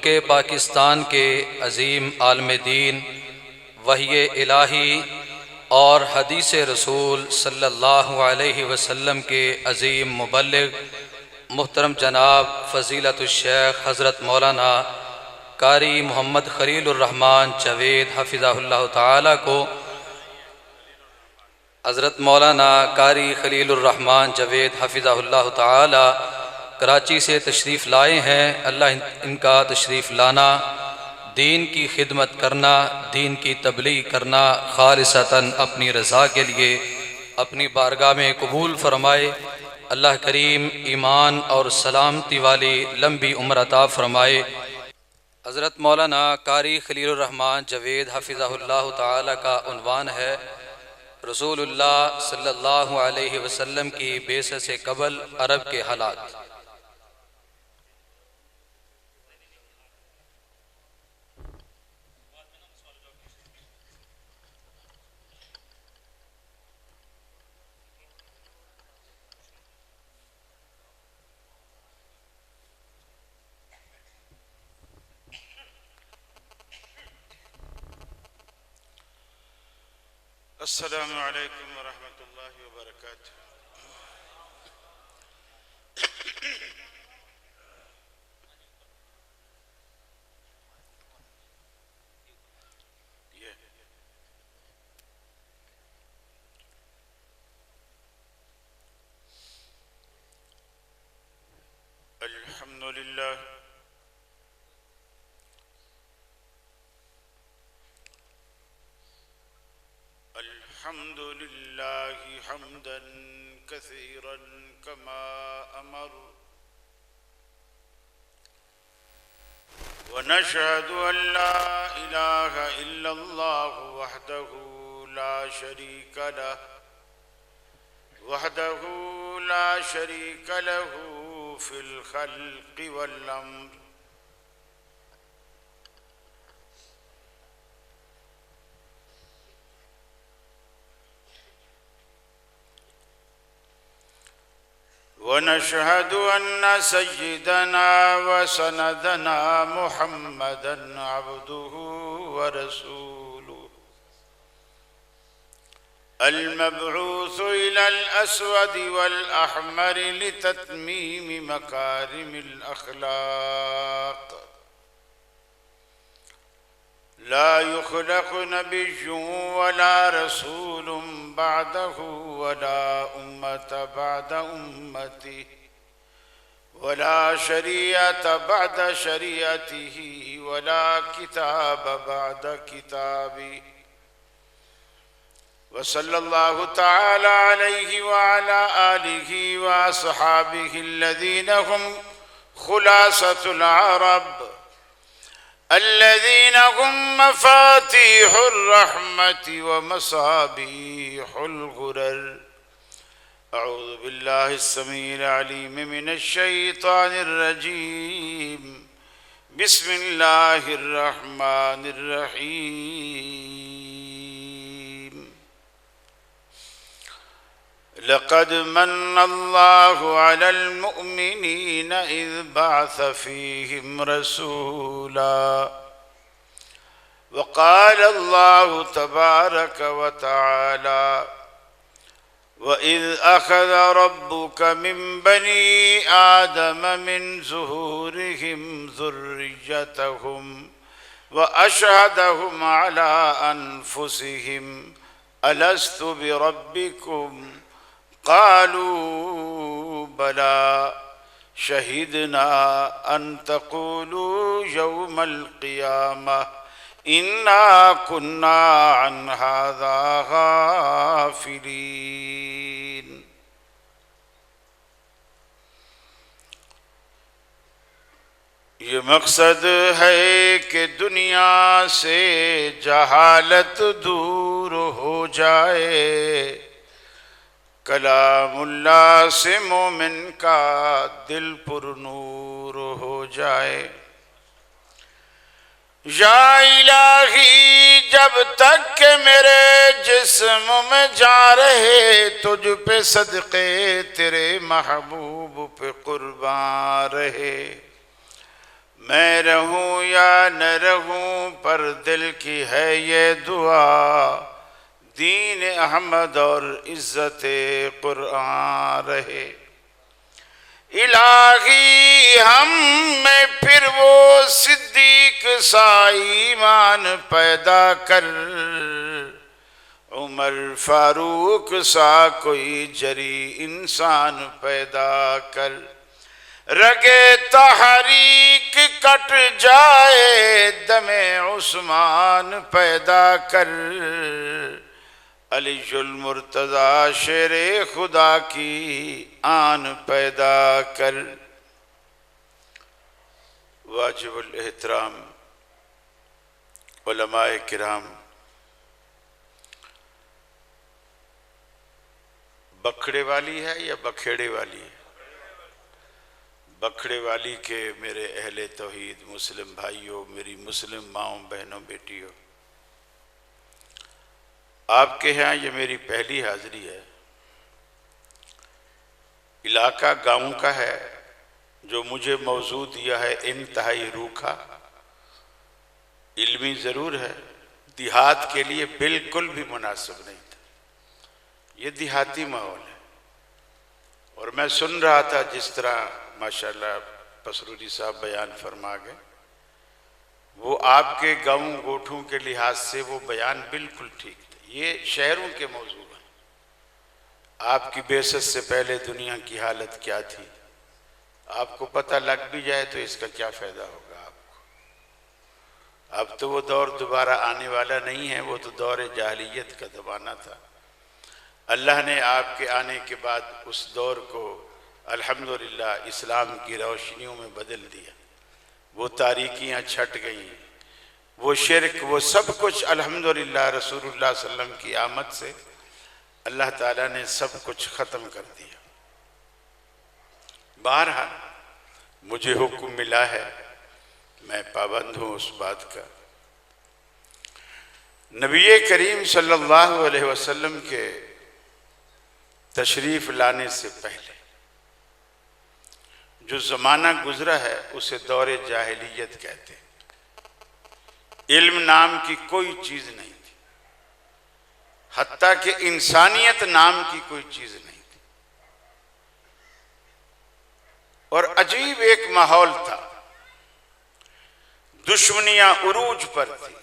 ملک پاکستان کے عظیم عالم دین، وحی الہی اور حدیث رسول صلی اللہ علیہ وسلم کے عظیم مبلغ محترم جناب فضیلت الشیخ حضرت مولانا قاری محمد خلیل الرحمن جاوید حفظہ اللہ تعالی کو، حضرت مولانا قاری خلیل الرحمن جاوید حفظہ اللہ تعالی کراچی سے تشریف لائے ہیں۔ اللہ ان کا تشریف لانا، دین کی خدمت کرنا، دین کی تبلیغ کرنا خالصتاً اپنی رضا کے لیے اپنی بارگاہ میں قبول فرمائے۔ اللہ کریم ایمان اور سلامتی والی لمبی عمر عطا فرمائے۔ حضرت مولانا قاری خلیل الرحمن جاوید حفظہ اللہ تعالی کا عنوان ہے رسول اللہ صلی اللہ علیہ وسلم کی بعثت سے قبل عرب کے حالات۔ السلام علیکم ورحمۃ اللہ وبرکاتہ۔ الحمد للہ الحمد لله حمدا كثيرا كما أمر، ونشهد أن لا إله إلا الله وحده لا شريك له في الخلق والأمر، ونشهد أن سيدنا وسندنا محمدا عبده ورسوله المبعوث إلى الأسود والأحمر لتتميم مكارم الأخلاق، لا يخلق نبي ولا رسول بعده ولا أمة بعد أمته ولا شريعة بعد شريعته ولا كتاب بعد كتابه، وصلى الله تعالى عليه وعلى آله وأصحابه الذين هم خلاصة العرب، الذين هم مفاتيح الرحمة ومصابيح الغرر. أعوذ بالله السميع العليم من الشيطان الرجيم. بسم الله الرحمن الرحيم. لقد من الله على المؤمنين إذ بعث فيهم رسولا، وقال الله تبارك وتعالى: وإذ أخذ ربك من بني آدم من ظهورهم ذريتهم وأشهدهم على أنفسهم ألست بربكم قالوا بلى شهدنا أن تقولوا يوم القيامة إنا كنا عن هذا غافلين. یہ مقصد ہے کہ دنیا سے جہالت دور ہو جائے، کلام اللہ سے مومن کا دل پر نور ہو جائے. یا الہی جب تک کہ میرے جسم میں جان رہے، تجھ پہ صدقے تیرے محبوب پہ قربان رہے. میں رہوں یا نہ رہوں پر دل کی ہے یہ دعا، دین احمد اور عزت قرآن رہے۔ الہی ہم میں پھر وہ صدیق سا ایمان پیدا کر، عمر فاروق سا کوئی جری انسان پیدا کر، رگے تحریک کٹ جائے دم عثمان پیدا کر، علی المرتضی شیر خدا کی آن پیدا کر۔ واجب الاحترام علماء کرام، بکھڑے والی ہے یا بکھیڑے والی ہے؟ بکھڑے والی کے میرے اہل توحید مسلم بھائیوں، میری مسلم ماؤں بہنوں بیٹیوں، آپ کے ہاں یہ میری پہلی حاضری ہے۔ علاقہ گاؤں کا ہے، جو مجھے موضوع دیا ہے انتہائی روکھا، علمی ضرور ہے، دیہات کے لیے بالکل بھی مناسب نہیں تھا۔ یہ دیہاتی ماحول ہے، اور میں سن رہا تھا جس طرح ماشاءاللہ پسروری صاحب بیان فرما گئے، وہ آپ کے گاؤں گوٹھوں کے لحاظ سے وہ بیان بالکل ٹھیک تھا۔ یہ شہروں کے موضوع ہیں، آپ کی بعثت سے پہلے دنیا کی حالت کیا تھی، آپ کو پتہ لگ بھی جائے تو اس کا کیا فائدہ ہوگا آپ کو۔ اب تو وہ دور دوبارہ آنے والا نہیں ہے، وہ تو دور جاہلیت کا زمانہ تھا۔ اللہ نے آپ کے آنے کے بعد اس دور کو الحمدللہ اسلام کی روشنیوں میں بدل دیا، وہ تاریکیاں چھٹ گئیں، وہ شرک، وہ سب کچھ الحمدللہ رسول اللہ صلی اللہ علیہ وسلم کی آمد سے اللہ تعالیٰ نے سب کچھ ختم کر دیا۔ بہرحال مجھے حکم ملا ہے، میں پابند ہوں اس بات کا۔ نبی کریم صلی اللہ علیہ وسلم کے تشریف لانے سے پہلے جو زمانہ گزرا ہے اسے دور جاہلیت کہتے ہیں۔ علم نام کی کوئی چیز نہیں تھی، حتیٰ کہ انسانیت نام کی کوئی چیز نہیں تھی، اور عجیب ایک ماحول تھا، دشمنیاں عروج پر تھی،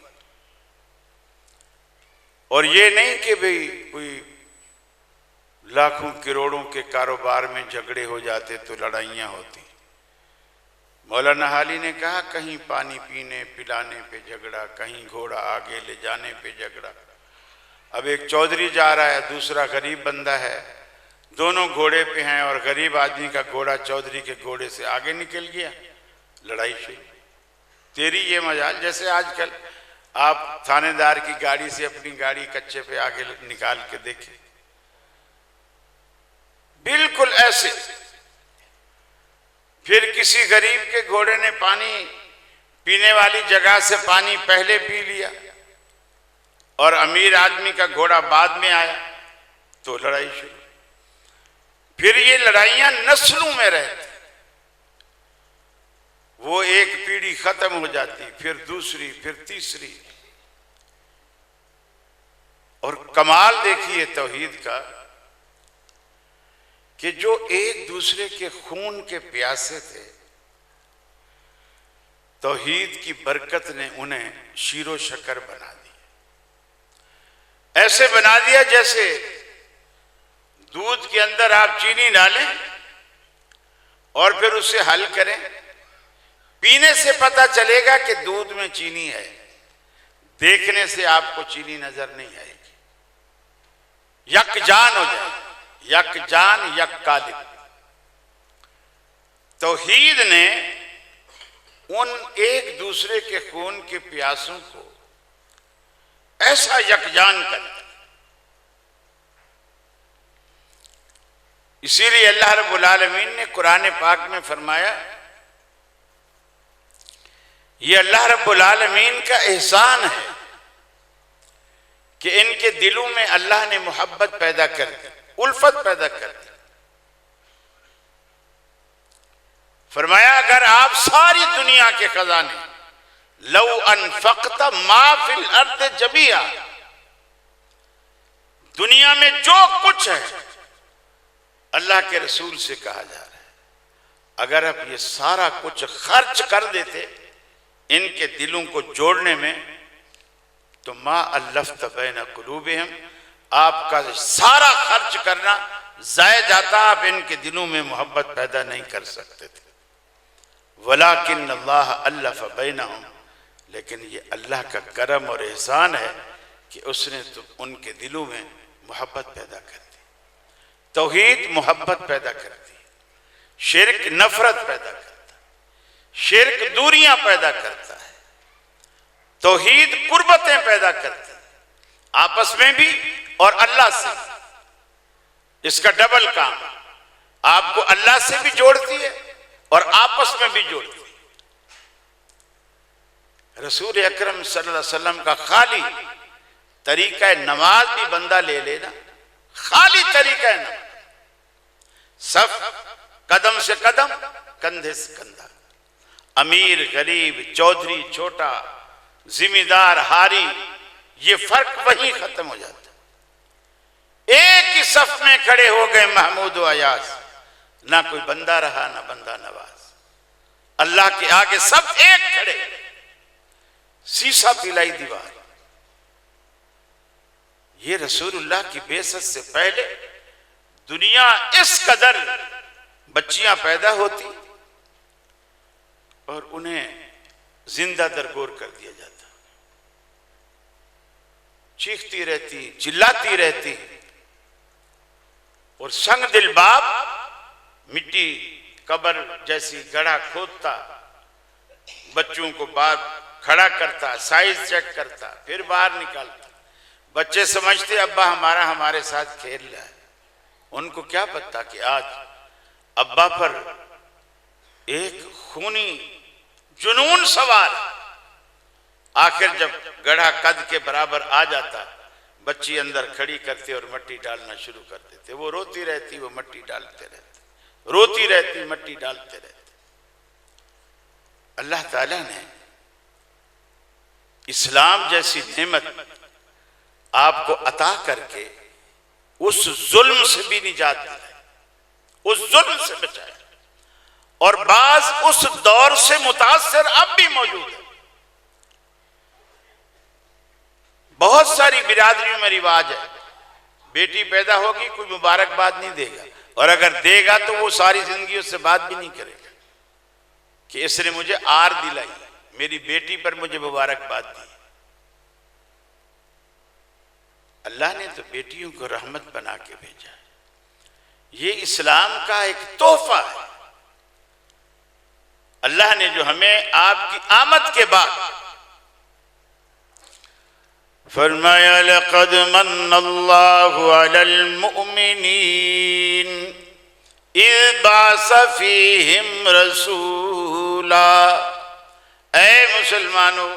اور یہ نہیں کہ بھئی کوئی لاکھوں کروڑوں کے کاروبار میں جھگڑے ہو جاتے تو لڑائیاں ہوتی۔ مولانا حالی نے کہا کہیں پانی پینے پلانے پہ جھگڑا، کہیں گھوڑا آگے لے جانے پہ جھگڑا۔ اب ایک چودھری جا رہا ہے، دوسرا غریب بندہ ہے، دونوں گھوڑے پہ ہیں، اور غریب آدمی کا گھوڑا چودھری کے گھوڑے سے آگے نکل گیا، لڑائی شروع۔ تیری یہ مجال، جیسے آج کل آپ تھانے دار کی گاڑی سے اپنی گاڑی کچے پہ آگے نکال کے دیکھیں، بالکل ایسے۔ پھر کسی غریب کے گھوڑے نے پانی پینے والی جگہ سے پانی پہلے پی لیا، اور امیر آدمی کا گھوڑا بعد میں آیا، تو لڑائی شروع۔ پھر یہ لڑائیاں نسلوں میں رہتی، وہ ایک پیڑھی ختم ہو جاتی، پھر دوسری، پھر تیسری۔ اور کمال دیکھیے توحید کا کہ جو ایک دوسرے کے خون کے پیاسے تھے، توحید کی برکت نے انہیں شیر و شکر بنا دیا۔ ایسے بنا دیا جیسے دودھ کے اندر آپ چینی ڈالیں اور پھر اسے حل کریں، پینے سے پتہ چلے گا کہ دودھ میں چینی ہے، دیکھنے سے آپ کو چینی نظر نہیں آئے گی، یک جان ہو جائے، یک جان یک قالب۔ توحید نے ان ایک دوسرے کے خون کے پیاسوں کو ایسا یکجان کر دیا۔ اسی لیے اللہ رب العالمین نے قرآن پاک میں فرمایا، یہ اللہ رب العالمین کا احسان ہے کہ ان کے دلوں میں اللہ نے محبت پیدا کر دی، الفت پیدا کر دی۔ فرمایا اگر آپ ساری دنیا کے خزانے لو انفقت ما فی الارض جميعا، دنیا میں جو کچھ ہے اللہ کے رسول سے کہا جا رہا ہے، اگر آپ یہ سارا کچھ خرچ کر دیتے ان کے دلوں کو جوڑنے میں تو ما الفت بین قلوبہم، آپ کا سارا خرچ کرنا ضائع جاتا، آپ ان کے دلوں میں محبت پیدا نہیں کر سکتے تھے۔ ولیکن اللہ الف بینہم، لیکن یہ اللہ کا کرم اور احسان ہے کہ اس نے تو ان کے دلوں میں محبت پیدا کر دی۔ توحید محبت پیدا کرتی، شرک نفرت پیدا کرتا ہے، شرک دوریاں پیدا کرتا ہے، توحید قربتیں پیدا کرتی ہے، آپس میں بھی اور اللہ سے۔ اس کا ڈبل کام، آپ کو اللہ سے بھی جوڑتی ہے اور آپس میں بھی جوڑتی ہے۔ رسول اکرم صلی اللہ علیہ وسلم کا خالی طریقہ نماز بھی بندہ لے لینا، خالی طریقہ نماز، صف قدم سے قدم، کندھے سے کندھا، امیر غریب، چودھری چھوٹا، ذمہ دار ہاری، یہ فرق وہیں ختم ہو جاتا۔ ایک ہی صف میں کھڑے ہو گئے محمود و ایاز، نہ کوئی بندہ رہا نہ بندہ نواز، اللہ کے آگے سب ایک کھڑے، سیسا پلائی دیوار۔ یہ رسول اللہ کی بعثت سے پہلے دنیا اس قدر بچیاں پیدا ہوتی اور انہیں زندہ درگور کر دیا جاتا، چیختی رہتی، چلاتی رہتی، اور سنگ دل باپ مٹی قبر جیسی گڑھا کھودتا، بچوں کو باہر کھڑا کرتا، سائز چیک کرتا، پھر باہر نکالتا۔ بچے سمجھتے ابا ہمارے ساتھ کھیل رہا ہے، ان کو کیا پتا کہ آج ابا پر ایک خونی جنون سوار۔ آخر جب گڑھا قد کے برابر آ جاتا، بچی اندر کھڑی کرتے اور مٹی ڈالنا شروع کر دیتے، وہ روتی رہتی، وہ مٹی ڈالتے رہتے، روتی رہتی، مٹی ڈالتے رہتے۔ اللہ تعالیٰ نے اسلام جیسی نعمت آپ کو عطا کر کے اس ظلم سے بھی نجات دلائی، اس ظلم سے بچایا، اور بعض اس دور سے متاثر اب بھی موجود ہے۔ بہت ساری برادریوں میں رواج ہے، بیٹی پیدا ہوگی کوئی مبارکباد نہیں دے گا، اور اگر دے گا تو وہ ساری زندگی اس سے بات بھی نہیں کرے گا کہ اس نے مجھے آر دلائی، میری بیٹی پر مجھے مبارکباد دی۔ اللہ نے تو بیٹیوں کو رحمت بنا کے بھیجا، یہ اسلام کا ایک تحفہ ہے۔ اللہ نے جو ہمیں آپ کی آمد کے بعد فرمایا لقد من اللہ علی المؤمنین اذ بعث فیہم رسولا، اے مسلمانوں،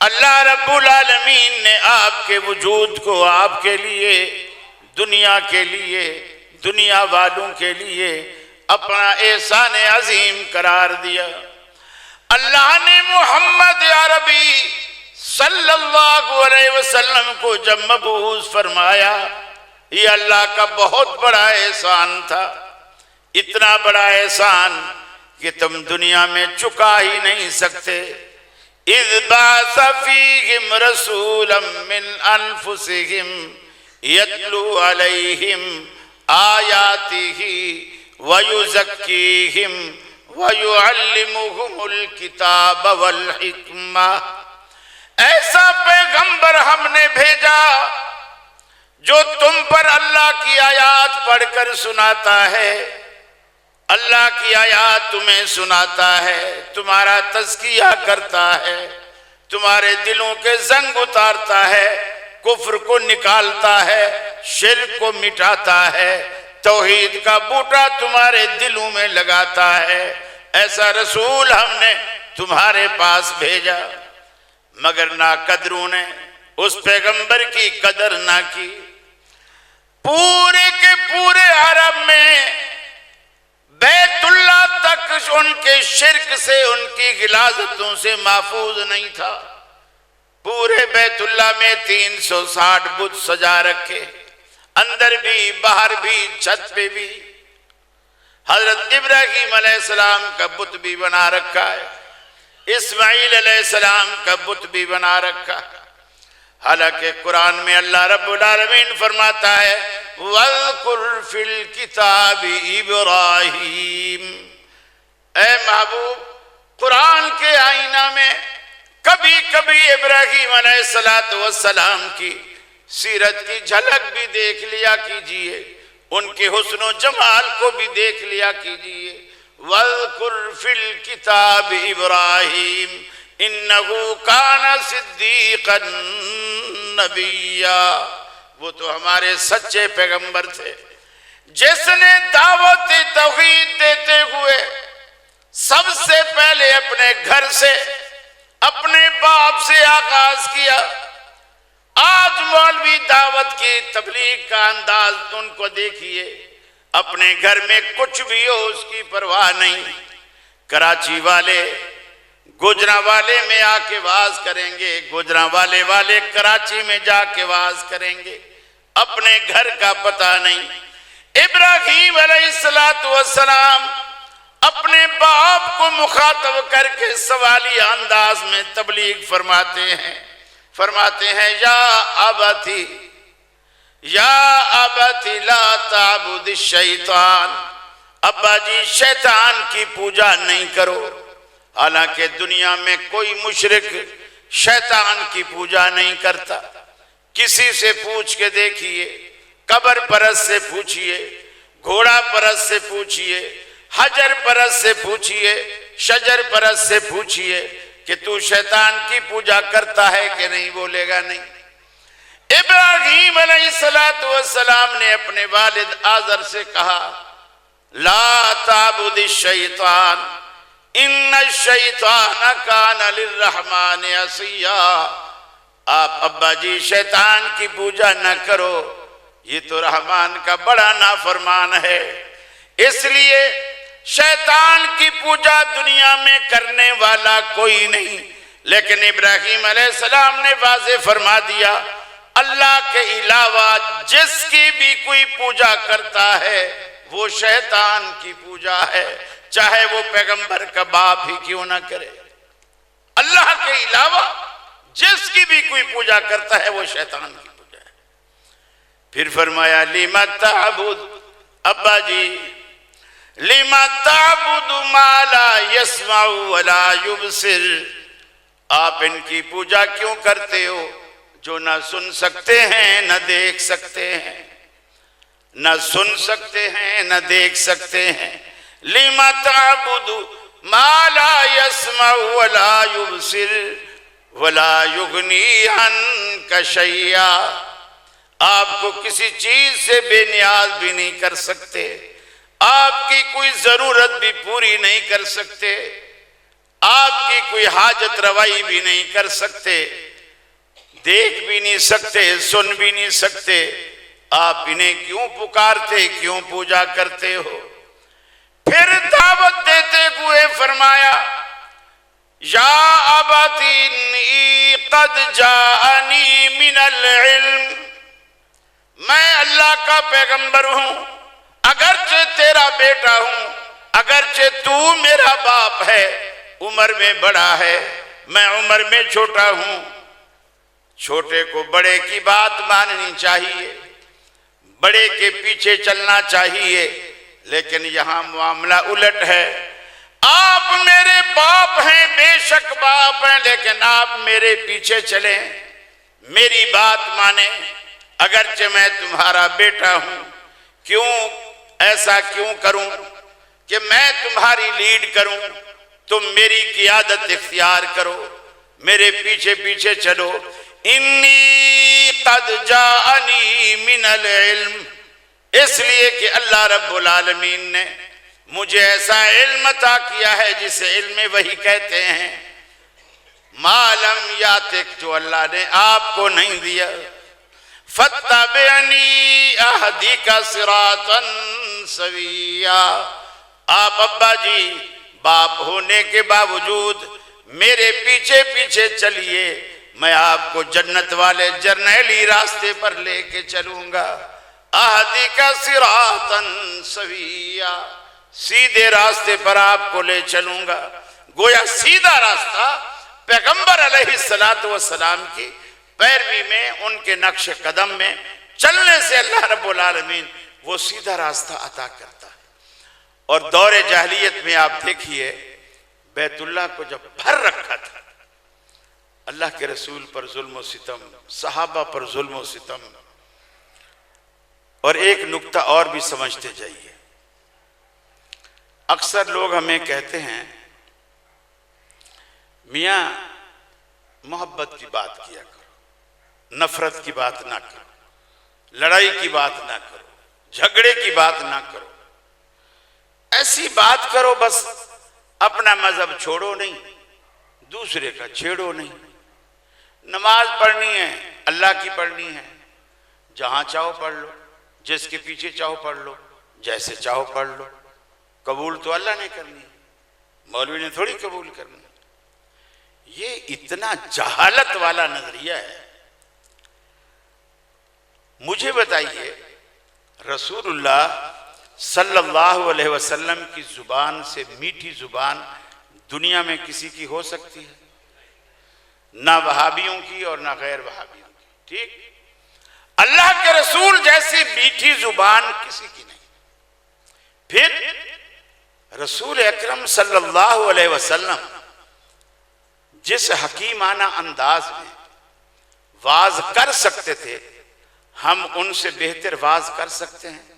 اللہ رب العالمین نے آپ کے وجود کو آپ کے لیے، دنیا کے لیے، دنیا والوں کے لیے اپنا احسان عظیم قرار دیا۔ اللہ نے محمد عربی صلی اللہ علیہ وسلم کو جب مبعوث فرمایا، یہ اللہ کا بہت بڑا احسان تھا، اتنا بڑا احسان کہ تم دنیا میں چکا ہی نہیں سکتے۔ اذ بعث فیہم رسولا من انفسہم یتلو علیہم آیاتہ ویزکیہم ویعلمہم الکتاب والحکمہ، ایسا پیغمبر ہم نے بھیجا جو تم پر اللہ کی آیات پڑھ کر سناتا ہے، اللہ کی آیات تمہیں سناتا ہے، تمہارا تزکیہ کرتا ہے، تمہارے دلوں کے زنگ اتارتا ہے، کفر کو نکالتا ہے، شرک کو مٹاتا ہے، توحید کا بوٹا تمہارے دلوں میں لگاتا ہے۔ ایسا رسول ہم نے تمہارے پاس بھیجا، مگر ناقدروں نے اس پیغمبر کی قدر نہ کی۔ پورے کے پورے عرب میں بیت اللہ تک ان کے شرک سے، ان کی غلاظتوں سے محفوظ نہیں تھا۔ پورے بیت اللہ میں 360 بت سجا رکھے، اندر بھی باہر بھی چھت پہ بھی۔ حضرت ابراہیم علیہ السلام کا بت بھی بنا رکھا ہے، اسماعیل علیہ السلام کا بت بھی بنا رکھا ہے۔ حالانکہ قرآن میں اللہ رب العالمین فرماتا ہے وَاذْكُرْ فِي الْكِتَابِ إِبْرَاهِيمَ، اے محبوب قرآن کے آئینہ میں کبھی کبھی ابراہیم علیہ السلام کی سیرت کی جھلک بھی دیکھ لیا کیجئے، ان کے حسن و جمال کو بھی دیکھ لیا کیجئے۔ وَاذْكُرْ فِي الْكِتَابِ إِبْرَاهِيمَ إِنَّهُ كَانَ صِدِّيقًا نَبِيًّا، وہ تو ہمارے سچے پیغمبر تھے جس نے دعوت توحید دیتے ہوئے سب سے پہلے اپنے گھر سے، اپنے باپ سے آغاز کیا۔ آج مولوی دعوت کی تبلیغ کا انداز ان کو دیکھیے، اپنے گھر میں کچھ بھی ہو اس کی پرواہ نہیں۔ کراچی والے گجرا والے میں آ کے واز کریں گے، گجرا والے کراچی میں جا کے واز کریں گے، اپنے گھر کا پتہ نہیں۔ ابراہیم علیہ السلام اپنے باپ کو مخاطب کر کے سوالی انداز میں تبلیغ فرماتے ہیں یا ابتی لا تعبد الشیطان، ابا جی شیطان کی پوجا نہیں کرو۔ حالانکہ دنیا میں کوئی مشرک شیطان کی پوجا نہیں کرتا۔ کسی سے پوچھ کے دیکھیے، قبر پرست سے پوچھئے، گھوڑا پرست سے پوچھئے، حجر پرست سے پوچھئے، شجر پرست سے پوچھئے کہ تو شیطان کی پوجا کرتا ہے کہ نہیں، بولے گا نہیں۔ ابراہیم علیہ السلام نے اپنے والد آزر سے کہا لا تعبد الشیطان ان الشیطان کان للرحمن عصیا، آپ ابا جی شیطان کی پوجا نہ کرو، یہ تو رحمان کا بڑا نافرمان ہے۔ اس لیے شیطان کی پوجا دنیا میں کرنے والا کوئی نہیں، لیکن ابراہیم علیہ السلام نے واضح فرما دیا اللہ کے علاوہ جس کی بھی کوئی پوجا کرتا ہے وہ شیطان کی پوجا ہے، چاہے وہ پیغمبر کا باپ ہی کیوں نہ کرے۔ اللہ کے علاوہ جس کی بھی کوئی پوجا کرتا ہے وہ شیطان کی پوجا ہے۔ پھر فرمایا لِمَ تَعْبُدُ، ابا جی لِمَ تَعْبُدُ مَا لَا يَسْمَعُ وَلَا يُبْصِرُ، آپ ان کی پوجا کیوں کرتے ہو جو نہ سن سکتے ہیں نہ دیکھ سکتے ہیں، نہ سن سکتے ہیں نہ دیکھ سکتے ہیں۔ لِمَ تَعْبُدُ مَا لَا يَسْمَعُ وَلَا يُبْصِرُ وَلَا يُغْنِي عَنْكَ شَيْئًا، آپ کو کسی چیز سے بے نیاز بھی نہیں کر سکتے، آپ کی کوئی ضرورت بھی پوری نہیں کر سکتے، آپ کی کوئی حاجت روائی بھی نہیں کر سکتے، دیکھ بھی نہیں سکتے، سن بھی نہیں سکتے، آپ انہیں کیوں پکارتے، کیوں پوجا کرتے ہو؟ پھر دعوت دیتے ہوئے فرمایا یا ابتی انی قد جاءنی من العلم، میں اللہ کا پیغمبر ہوں، اگرچہ تیرا بیٹا ہوں، اگرچہ تو میرا باپ ہے، عمر میں بڑا ہے، میں عمر میں چھوٹا ہوں، چھوٹے کو بڑے کی بات ماننی چاہیے، بڑے کے پیچھے چلنا چاہیے، لیکن یہاں معاملہ الٹ ہے۔ آپ میرے باپ ہیں، بے شک باپ ہیں، لیکن آپ میرے پیچھے چلیں، میری بات مانیں، اگرچہ میں تمہارا بیٹا ہوں، کیوں ایسا کیوں کروں کہ میں تمہاری لیڈ کروں، تم میری قیادت اختیار کرو، میرے پیچھے پیچھے چلو۔ انی قد جاءنی من العلم، اس لیے کہ اللہ رب العالمین نے مجھے ایسا علم عطا کیا ہے جسے علم وحی کہتے ہیں، ما لم یاتک، جو اللہ نے آپ کو نہیں دیا۔ فاتبعنی اہدیک صراطا سویا، آپ ابا جی باپ ہونے کے باوجود میرے پیچھے پیچھے چلیے، میں آپ کو جنت والے جرنیلی راستے پر لے کے چلوں گا۔ اہدیکا صراطا سویا، سیدھے راستے پر آپ کو لے چلوں گا۔ گویا سیدھا راستہ پیغمبر علیہ السلام کی پیروی میں، ان کے نقش قدم میں چلنے سے اللہ رب العالمین وہ سیدھا راستہ عطا کرتا ہے۔ اور دور جاہلیت میں آپ دیکھیے، بیت اللہ کو جب بھر رکھا تھا، اللہ کے رسول پر ظلم و ستم، صحابہ پر ظلم و ستم، اور ایک نکتہ اور بھی سمجھتے جائیے۔ اکثر لوگ ہمیں کہتے ہیں میاں محبت کی بات کیا کرو، نفرت کی بات نہ کرو، لڑائی کی بات نہ کرو، جھگڑے کی بات نہ کرو، ایسی بات کرو بس اپنا مذہب چھوڑو نہیں، دوسرے کا چھیڑو نہیں۔ نماز پڑھنی ہے اللہ کی پڑھنی ہے، جہاں چاہو پڑھ لو، جس کے پیچھے چاہو پڑھ لو، جیسے چاہو پڑھ لو، قبول تو اللہ نے کرنی ہے، مولوی نے تھوڑی قبول کرنی ہے۔ یہ اتنا جہالت والا نظریہ ہے۔ مجھے بتائیے، رسول اللہ صلی اللہ علیہ وسلم کی زبان سے میٹھی زبان دنیا میں کسی کی ہو سکتی ہے؟ نہ وہابیوں کی اور نہ غیر وہابیوں کی، ٹھیک؟ اللہ کے رسول جیسی میٹھی زبان کسی کی نہیں۔ پھر رسول اکرم صلی اللہ علیہ وسلم جس حکیمانہ انداز میں واز کر سکتے تھے، ہم ان سے بہتر واز کر سکتے ہیں؟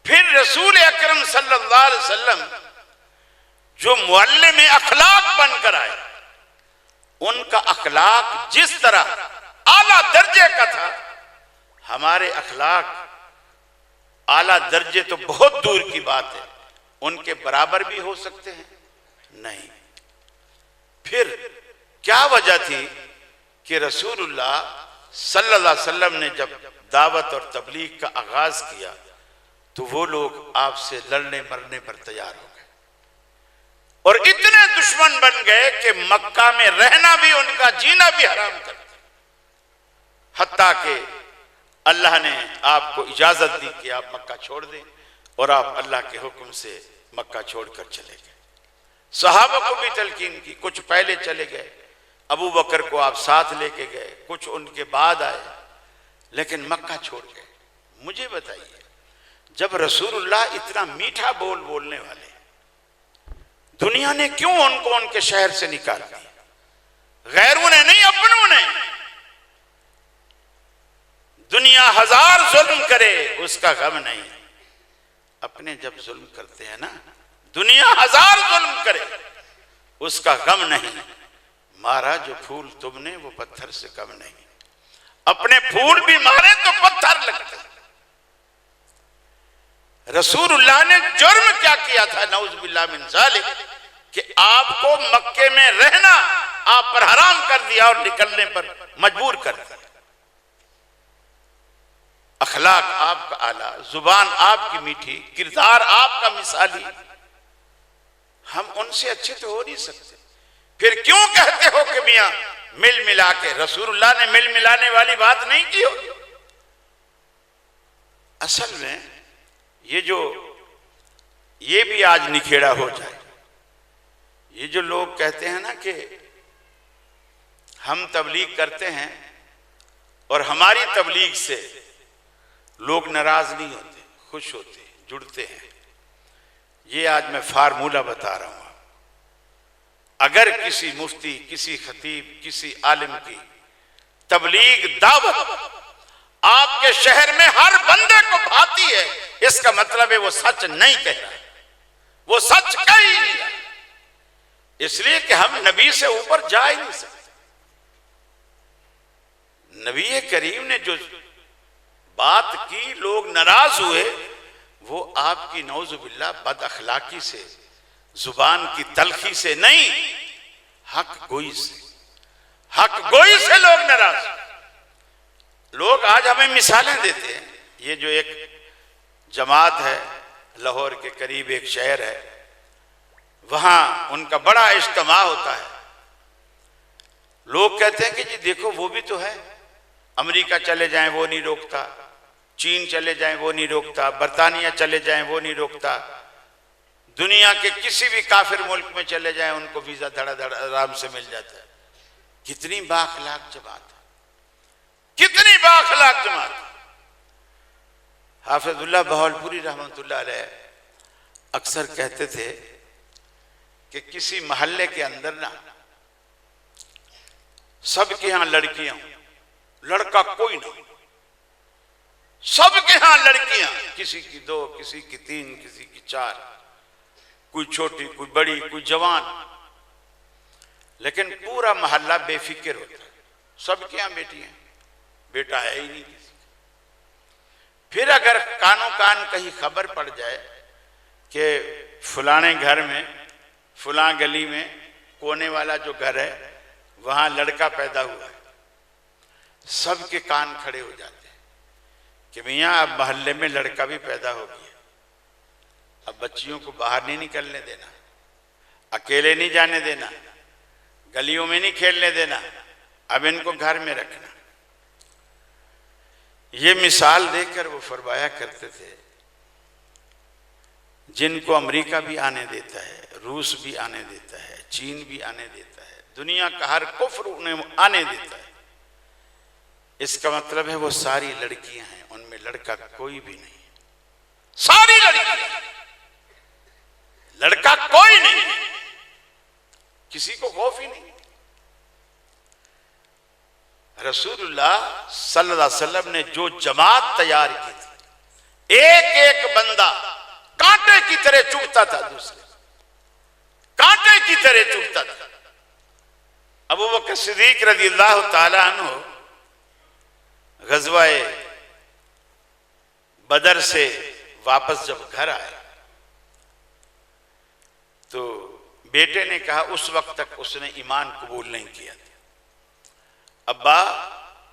پھر رسول اکرم صلی اللہ علیہ وسلم جو معلم اخلاق بن کر آئے، ان کا اخلاق جس طرح اعلیٰ درجے کا تھا، ہمارے اخلاق اعلیٰ درجے تو بہت دور کی بات ہے، ان کے برابر بھی ہو سکتے ہیں؟ نہیں۔ پھر کیا وجہ تھی کہ رسول اللہ صلی اللہ علیہ وسلم نے جب دعوت اور تبلیغ کا آغاز کیا تو وہ لوگ آپ سے لڑنے مرنے پر تیار ہو گئے، اور اتنے دشمن بن گئے کہ مکہ میں رہنا بھی، ان کا جینا بھی حرام کر دیا، حتیٰ کہ اللہ نے آپ کو اجازت دی کہ آپ مکہ چھوڑ دیں، اور آپ اللہ کے حکم سے مکہ چھوڑ کر چلے گئے۔ صحابہ کو بھی تلقین کی، کچھ پہلے چلے گئے، ابو بکر کو آپ ساتھ لے کے گئے، کچھ ان کے بعد آئے، لیکن مکہ چھوڑ گئے۔ مجھے بتائیے، جب رسول اللہ اتنا میٹھا بولنے والے، دنیا نے کیوں ان کو ان کے شہر سے نکال دیا؟ غیروں نے نہیں، اپنوں نے۔ دنیا ہزار ظلم کرے اس کا غم نہیں، اپنے جب ظلم کرتے ہیں نا، دنیا ہزار ظلم کرے اس کا غم نہیں۔ مارا جو پھول تم نے وہ پتھر سے کم نہیں، اپنے پھول بھی مارے تو پتھر لگتے۔ رسول اللہ نے جرم کیا کیا تھا، نعوذ باللہ من ذالک، کہ آپ کو مکے میں رہنا آپ پر حرام کر دیا اور نکلنے پر مجبور کر دیا۔ اخلاق آپ کا اعلیٰ، زبان آپ کی میٹھی، کردار آپ کا مثالی، ہم ان سے اچھے تو ہو نہیں سکتے۔ پھر کیوں کہتے ہو کہ میاں مل ملا کے؟ رسول اللہ نے مل ملانے والی بات نہیں کی ہوگی۔ اصل میں یہ بھی آج نکھیڑا ہو جائے، یہ جو لوگ کہتے ہیں نا کہ ہم تبلیغ کرتے ہیں اور ہماری تبلیغ سے لوگ ناراض نہیں ہوتے، خوش ہوتے، جڑتے ہیں، یہ آج میں فارمولہ بتا رہا ہوں۔ اگر کسی مفتی، کسی خطیب، کسی عالم کی تبلیغ دعوت آپ کے شہر میں ہر بندے کو بھاتی ہے، اس کا مطلب ہے وہ سچ نہیں کہہ رہا، وہ سچ کہہ ہی نہیں رہا، اس لیے کہ ہم نبی سے اوپر جا ہی نہیں سکتے۔ نبی کریم نے جو بات کی لوگ ناراض ہوئے، وہ آپ کی نعوذ باللہ بد اخلاقی سے، زبان کی تلخی سے نہیں، حق گوئی سے، حق گوئی سے لوگ ناراض۔ لوگ آج ہمیں مثالیں دیتے ہیں، یہ جو ایک جماعت ہے لاہور کے قریب ایک شہر ہے، وہاں ان کا بڑا اجتماع ہوتا ہے۔ لوگ کہتے ہیں کہ جی دیکھو وہ بھی تو ہے، امریکہ چلے جائیں وہ نہیں روکتا، چین چلے جائیں وہ نہیں روکتا، برطانیہ چلے جائیں وہ نہیں روکتا، دنیا کے کسی بھی کافر ملک میں چلے جائیں ان کو ویزا دھڑا دھڑا آرام سے مل جاتا ہے۔ کتنی بااخلاق جماعت ہے، کتنی بااخلاق جماعت ہے۔ حافظ اللہ بہاولپوری رحمۃ اللہ علیہ اکثر کہتے تھے کہ کسی محلے کے اندر نا سب کے ہاں لڑکیاں، لڑکا کوئی نہ، سب کے ہاں لڑکیاں، کسی کی 2، کسی کی 3، کسی کی 4، کوئی چھوٹی کوئی بڑی کوئی جوان، لیکن پورا محلہ بے فکر ہوتا ہے، سب کے ہاں بیٹی ہیں، بیٹا ہے ہی نہیں کسی کا۔ پھر اگر کانوں کان کہیں خبر پڑ جائے کہ فلانے گھر میں، فلاں گلی میں، کونے والا جو گھر ہے وہاں لڑکا پیدا ہوا ہے، سب کے کان کھڑے ہو جاتے ہیں کہ میاں اب محلے میں لڑکا بھی پیدا ہو گیا، اب بچیوں کو باہر نہیں نکلنے دینا، اکیلے نہیں جانے دینا، گلیوں میں نہیں کھیلنے دینا، اب ان کو گھر میں رکھنا۔ یہ مثال دے کر وہ فرمایا کرتے تھے جن کو امریکہ بھی آنے دیتا ہے، روس بھی آنے دیتا ہے، چین بھی آنے دیتا ہے، دنیا کا ہر کفر انہیں آنے دیتا ہے، اس کا مطلب ہے وہ ساری لڑکیاں ہیں، ان میں لڑکا کوئی بھی نہیں ہے، ساری لڑکیاں، لڑکا کوئی نہیں، کسی کو خوف ہی نہیں۔ رسول اللہ صلی اللہ علیہ وسلم نے جو جماعت تیار کی تھی، ایک ایک بندہ کانٹے کی طرح چبھتا تھا، دوسرے کانٹے کی طرح چبھتا تھا۔ ابو بکر صدیق رضی اللہ تعالی عنہ غزوہ بدر سے واپس جب گھر آئے تو بیٹے نے کہا، اس وقت تک اس نے ایمان قبول نہیں کیا تھا، ابا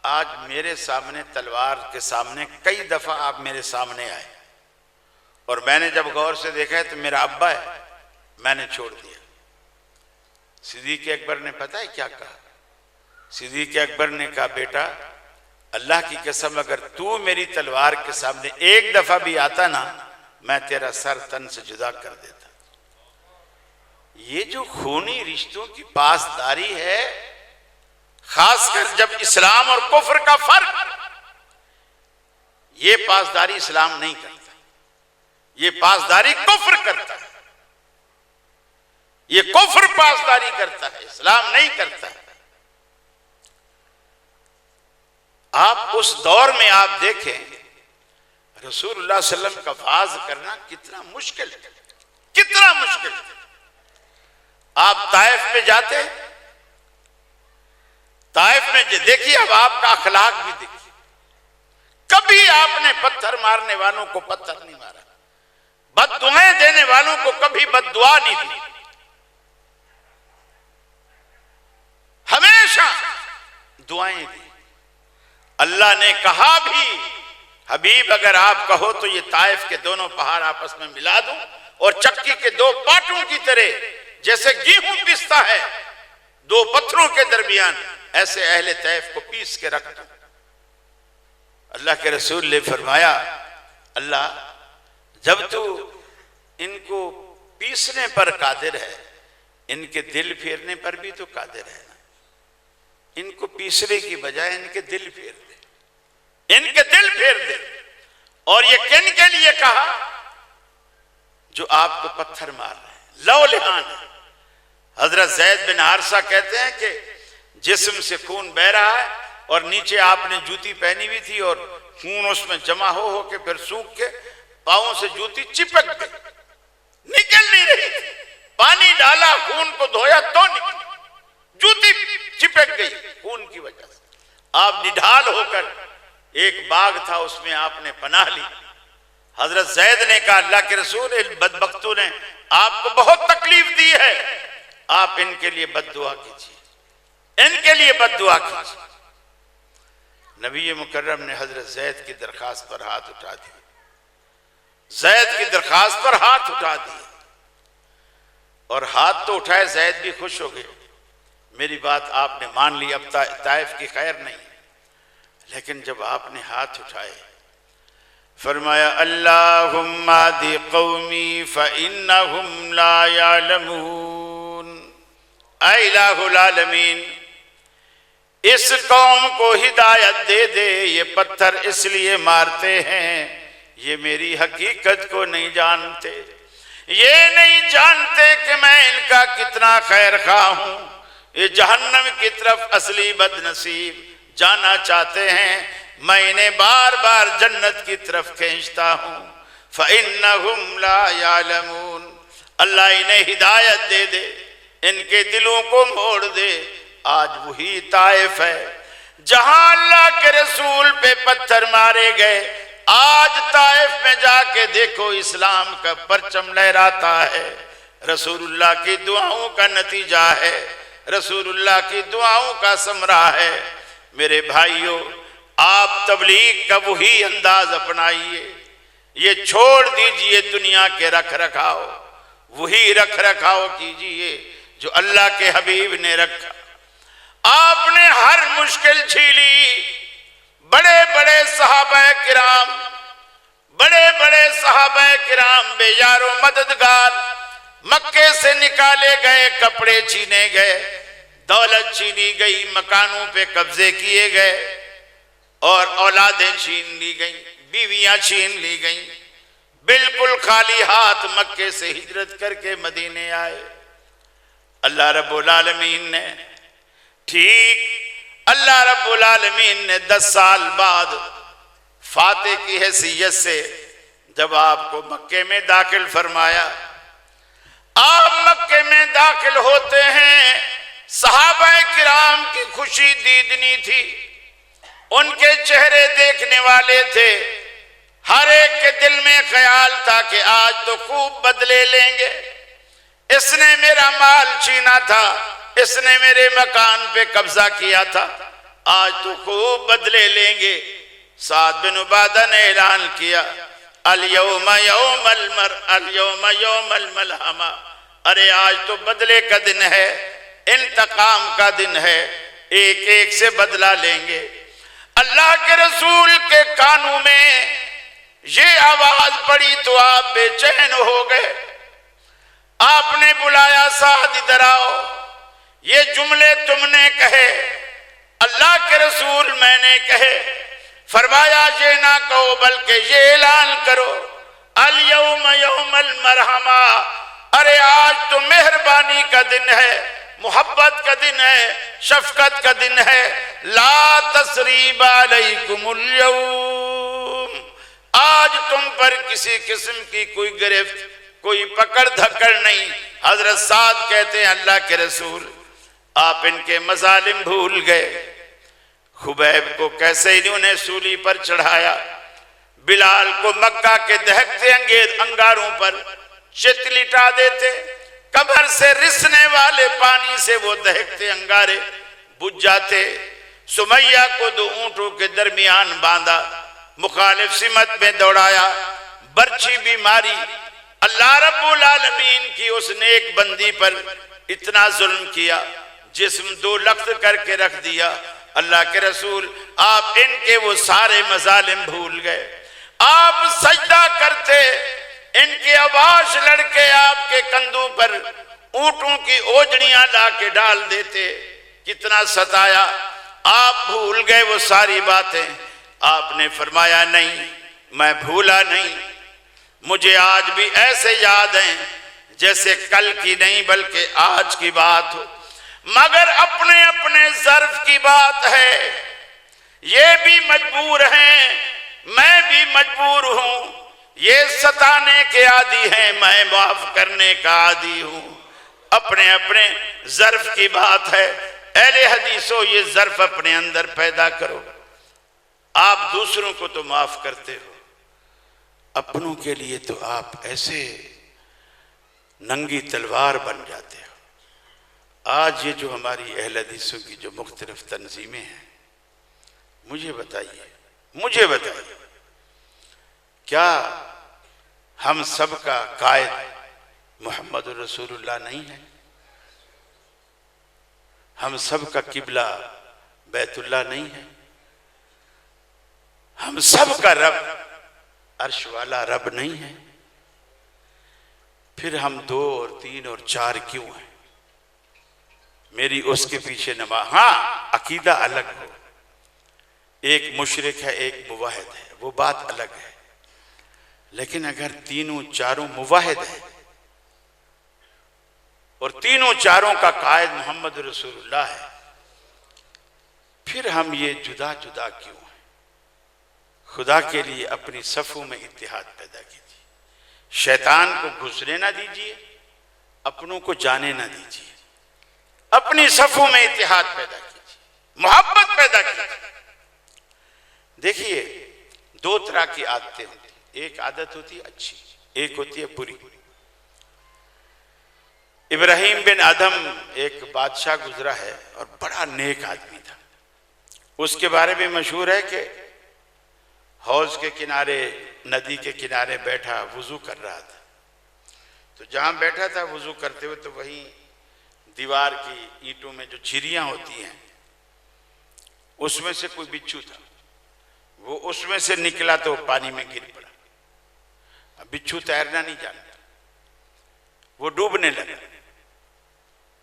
آج میرے سامنے تلوار کے سامنے کئی دفعہ آپ میرے سامنے آئے اور میں نے جب غور سے دیکھا ہے تو میرا ابا ہے، میں نے چھوڑ دیا۔ صدیق اکبر نے پتہ ہے کیا کہا؟ صدیق اکبر نے کہا، بیٹا اللہ کی قسم اگر تو میری تلوار کے سامنے ایک دفعہ بھی آتا نا، میں تیرا سر تن سے جدا کر دیتا۔ یہ جو خونی رشتوں کی پاسداری ہے، خاص کر جب اسلام اور کفر کا فرق، یہ پاسداری اسلام نہیں کرتا، یہ پاسداری کفر کرتا ہے، یہ کفر پاسداری کرتا ہے، اسلام نہیں کرتا۔ آپ اس دور میں آپ دیکھیں رسول اللہ صلی اللہ علیہ وسلم کا واعظ کرنا کتنا مشکل ہے، کتنا مشکل ہے۔ آپ طائف میں جاتے، طائف میں دیکھیے، اب آپ کا اخلاق بھی دیکھیے، کبھی آپ نے پتھر مارنے والوں کو پتھر نہیں مارا، بد دعائیں دینے والوں کو کبھی بد دعا نہیں دی، ہمیشہ دعائیں دی۔ اللہ نے کہا بھی، حبیب اگر آپ کہو تو یہ طائف کے دونوں پہاڑ آپس میں ملا دوں اور چکی کے 2 پاٹوں کی طرح، جیسے گیہوں پیستا ہے 2 پتھروں کے درمیان، ایسے اہل طائف کو پیس کے رکھ دوں۔ اللہ کے رسول نے فرمایا، اللہ جب تو ان کو پیسنے پر قادر ہے، ان کے دل پھیرنے پر بھی تو قادر ہے نا، ان کو پیسنے کی بجائے ان کے دل پھیر دے، ان کے دل پھیر دے۔ اور یہ کن کے لیے کہا؟ جو آپ کو پتھر مار رہے ہیں، لو لہان ہے۔ حضرت زید بن حارثہ کہتے ہیں کہ جسم سے خون بہ رہا ہے اور نیچے آپ نے جوتی پہنی ہوئی تھی اور خون اس میں جمع ہو کے پھر سوکھ کے پاؤں سے جوتی چپک گئی، نکل نہیں رہی تھی، پانی ڈالا خون کو دھویا تو نکل، جوتی چپک گئی خون کی وجہ سے۔ آپ نڈھال ہو کر، ایک باغ تھا اس میں آپ نے پناہ لی۔ حضرت زید نے کہا، اللہ کے رسول، ان بدبختوں نے آپ کو بہت تکلیف دی ہے، آپ ان کے لیے بد دعا کیجیے، ان کے لیے بد دعا کیجیے۔ نبی مکرم نے حضرت زید کی درخواست پر ہاتھ اٹھا دیا زید کی درخواست پر ہاتھ اٹھا دیا، اور ہاتھ تو اٹھائے، زید بھی خوش ہو گئے، میری بات آپ نے مان لی، اب طائف کی خیر نہیں۔ لیکن جب آپ نے ہاتھ اٹھائے فرمایا اللہم اہد قومی فإنہم لا یعلمون، اے الہ العالمین اس قوم کو ہدایت دے دے، یہ پتھر اس لیے مارتے ہیں یہ میری حقیقت کو نہیں جانتے، یہ نہیں جانتے کہ میں ان کا کتنا خیر خواہ ہوں، یہ جہنم کی طرف اصلی بد نصیب جانا چاہتے ہیں، میں انہیں بار بار جنت کی طرف کھینچتا ہوں۔ فَإِنَّهُمْ لَا يَعْلَمُونَ، اللہ انہیں ہدایت دے دے، ان کے دلوں کو موڑ دے۔ آج وہی طائف ہے جہاں اللہ کے رسول پہ پتھر مارے گئے، آج طائف میں جا کے دیکھو اسلام کا پرچم لہراتا ہے، رسول اللہ کی دعاؤں کا نتیجہ ہے، رسول اللہ کی دعاؤں کا ثمرہ ہے۔ میرے بھائیوں، آپ تبلیغ کا وہی انداز اپنائیے، یہ چھوڑ دیجئے دنیا کے رکھ رکھاؤ، وہی رکھ رکھاؤ کیجئے جو اللہ کے حبیب نے رکھا۔ آپ نے ہر مشکل جھیلی، بڑے بڑے صحابہ کرام، بڑے بڑے صحابہ کرام بے یار و مددگار، مکے سے نکالے گئے، کپڑے چھینے گئے، دولت چھینی گئی، مکانوں پہ قبضے کیے گئے، اور اولادیں چھین لی گئیں، بیویاں چھین لی گئیں، بالکل خالی ہاتھ مکے سے ہجرت کر کے مدینے آئے۔ اللہ رب العالمین نے اللہ رب العالمین نے 10 سال بعد فاتح کی حیثیت سے جب آپ کو مکے میں داخل فرمایا، آپ مکے میں داخل ہوتے ہیں، صحابہ کرام کی خوشی دیدنی تھی، ان کے چہرے دیکھنے والے تھے، ہر ایک کے دل میں خیال تھا کہ آج تو خوب بدلے لیں گے، اس نے میرا مال چھینا تھا، اس نے میرے مکان پہ قبضہ کیا تھا، آج تو خوب بدلے لیں گے۔ سعد بن عبادہ نے اعلان کیا الیوم یوم الملحمہ، ارے آج تو بدلے کا دن ہے، انتقام کا دن ہے، ایک ایک سے بدلہ لیں گے۔ اللہ کے رسول کے کانوں میں یہ آواز پڑی تو آپ بے چین ہو گئے، آپ نے بلایا سعد ادھر آؤ، یہ جملے تم نے کہے، اللہ کے رسول میں نے کہے، فرمایا یہ نہ کہو بلکہ یہ اعلان کرو الیوم یوم المرحمہ، ارے آج تو مہربانی کا دن ہے، محبت کا دن ہے، شفقت کا دن ہے، لا تثریب علیکم اليوم، آج تم پر کسی قسم کی کوئی گرفت، کوئی پکڑ دھکڑ نہیں۔ حضرت سعد کہتے ہیں اللہ کے رسول آپ ان کے مظالم بھول گئے، خبیب کو کیسے انہوں نے سولی پر چڑھایا، بلال کو مکہ کے دہکتے انگاروں پر چت لٹا دیتے، قبر سے رسنے والے پانی سے وہ دہکتے انگارے بجھ جاتے، سمیہ کو 2 اونٹوں کے درمیان باندھا، مخالف سمت میں دوڑایا، برچھی بیماری، اللہ رب العالمین کی اس نیک بندی پر اتنا ظلم کیا، جسم 2 لخت کر کے رکھ دیا۔ اللہ کے رسول آپ ان کے وہ سارے مظالم بھول گئے، آپ سجدہ کرتے، ان کے عباش لڑکے آپ کے کندھوں پر اونٹوں کی اوجڑیاں لا کے ڈال دیتے، کتنا ستایا، آپ بھول گئے وہ ساری باتیں۔ آپ نے فرمایا نہیں، میں بھولا نہیں، مجھے آج بھی ایسے یاد ہیں جیسے کل کی نہیں بلکہ آج کی بات ہو، مگر اپنے اپنے ظرف کی بات ہے، یہ بھی مجبور ہیں، میں بھی مجبور ہوں، یہ ستانے کے عادی ہیں، میں معاف کرنے کا عادی ہوں، اپنے اپنے ظرف کی بات ہے۔ اہل حدیثوں یہ ظرف اپنے اندر پیدا کرو، آپ دوسروں کو تو معاف کرتے ہو، اپنوں کے لیے تو آپ ایسے ننگی تلوار بن جاتے ہو۔ آج یہ جو ہماری اہل حدیثوں کی جو مختلف تنظیمیں ہیں، مجھے بتائیے کیا ہم سب کا قائد محمد رسول اللہ نہیں ہے؟ ہم سب کا قبلہ بیت اللہ نہیں ہے؟ ہم سب کا رب عرش والا رب نہیں ہے؟ پھر ہم 2 اور 3 اور 4 کیوں ہیں؟ میری اس کے پیچھے نماز، ہاں عقیدہ الگ ہو، ایک مشرک ہے ایک موحد ہے، وہ بات الگ ہے، لیکن اگر تینوں چاروں موحد ہیں اور تینوں چاروں کا قائد محمد رسول اللہ ہے، پھر ہم یہ جدا جدا کیوں ہیں؟ خدا کے لیے اپنی صفوں میں اتحاد پیدا کیجیے، شیطان کو گھسنے نہ دیجیے، اپنوں کو جانے نہ دیجیے، اپنی صفوں میں اتحاد پیدا کیجیے، محبت پیدا کیجیے۔ دیکھیے 2 طرح کی عادتیں ہوتی ہیں، ایک عادت ہوتی ہے اچھی، ایک ہوتی ہے بری۔ ابراہیم بن آدم ایک بادشاہ گزرا ہے اور بڑا نیک آدمی تھا، اس کے بارے میں مشہور ہے کہ حوض کے کنارے، ندی کے کنارے بیٹھا وضو کر رہا تھا، تو جہاں بیٹھا تھا وضو کرتے ہوئے تو وہیں دیوار کی اینٹوں میں جو جھریاں ہوتی ہیں اس میں سے کوئی بچھو تھا، وہ اس میں سے نکلا تو پانی میں گر پڑا۔ اب بچھو تیرنا نہیں جانتا، وہ ڈوبنے لگا۔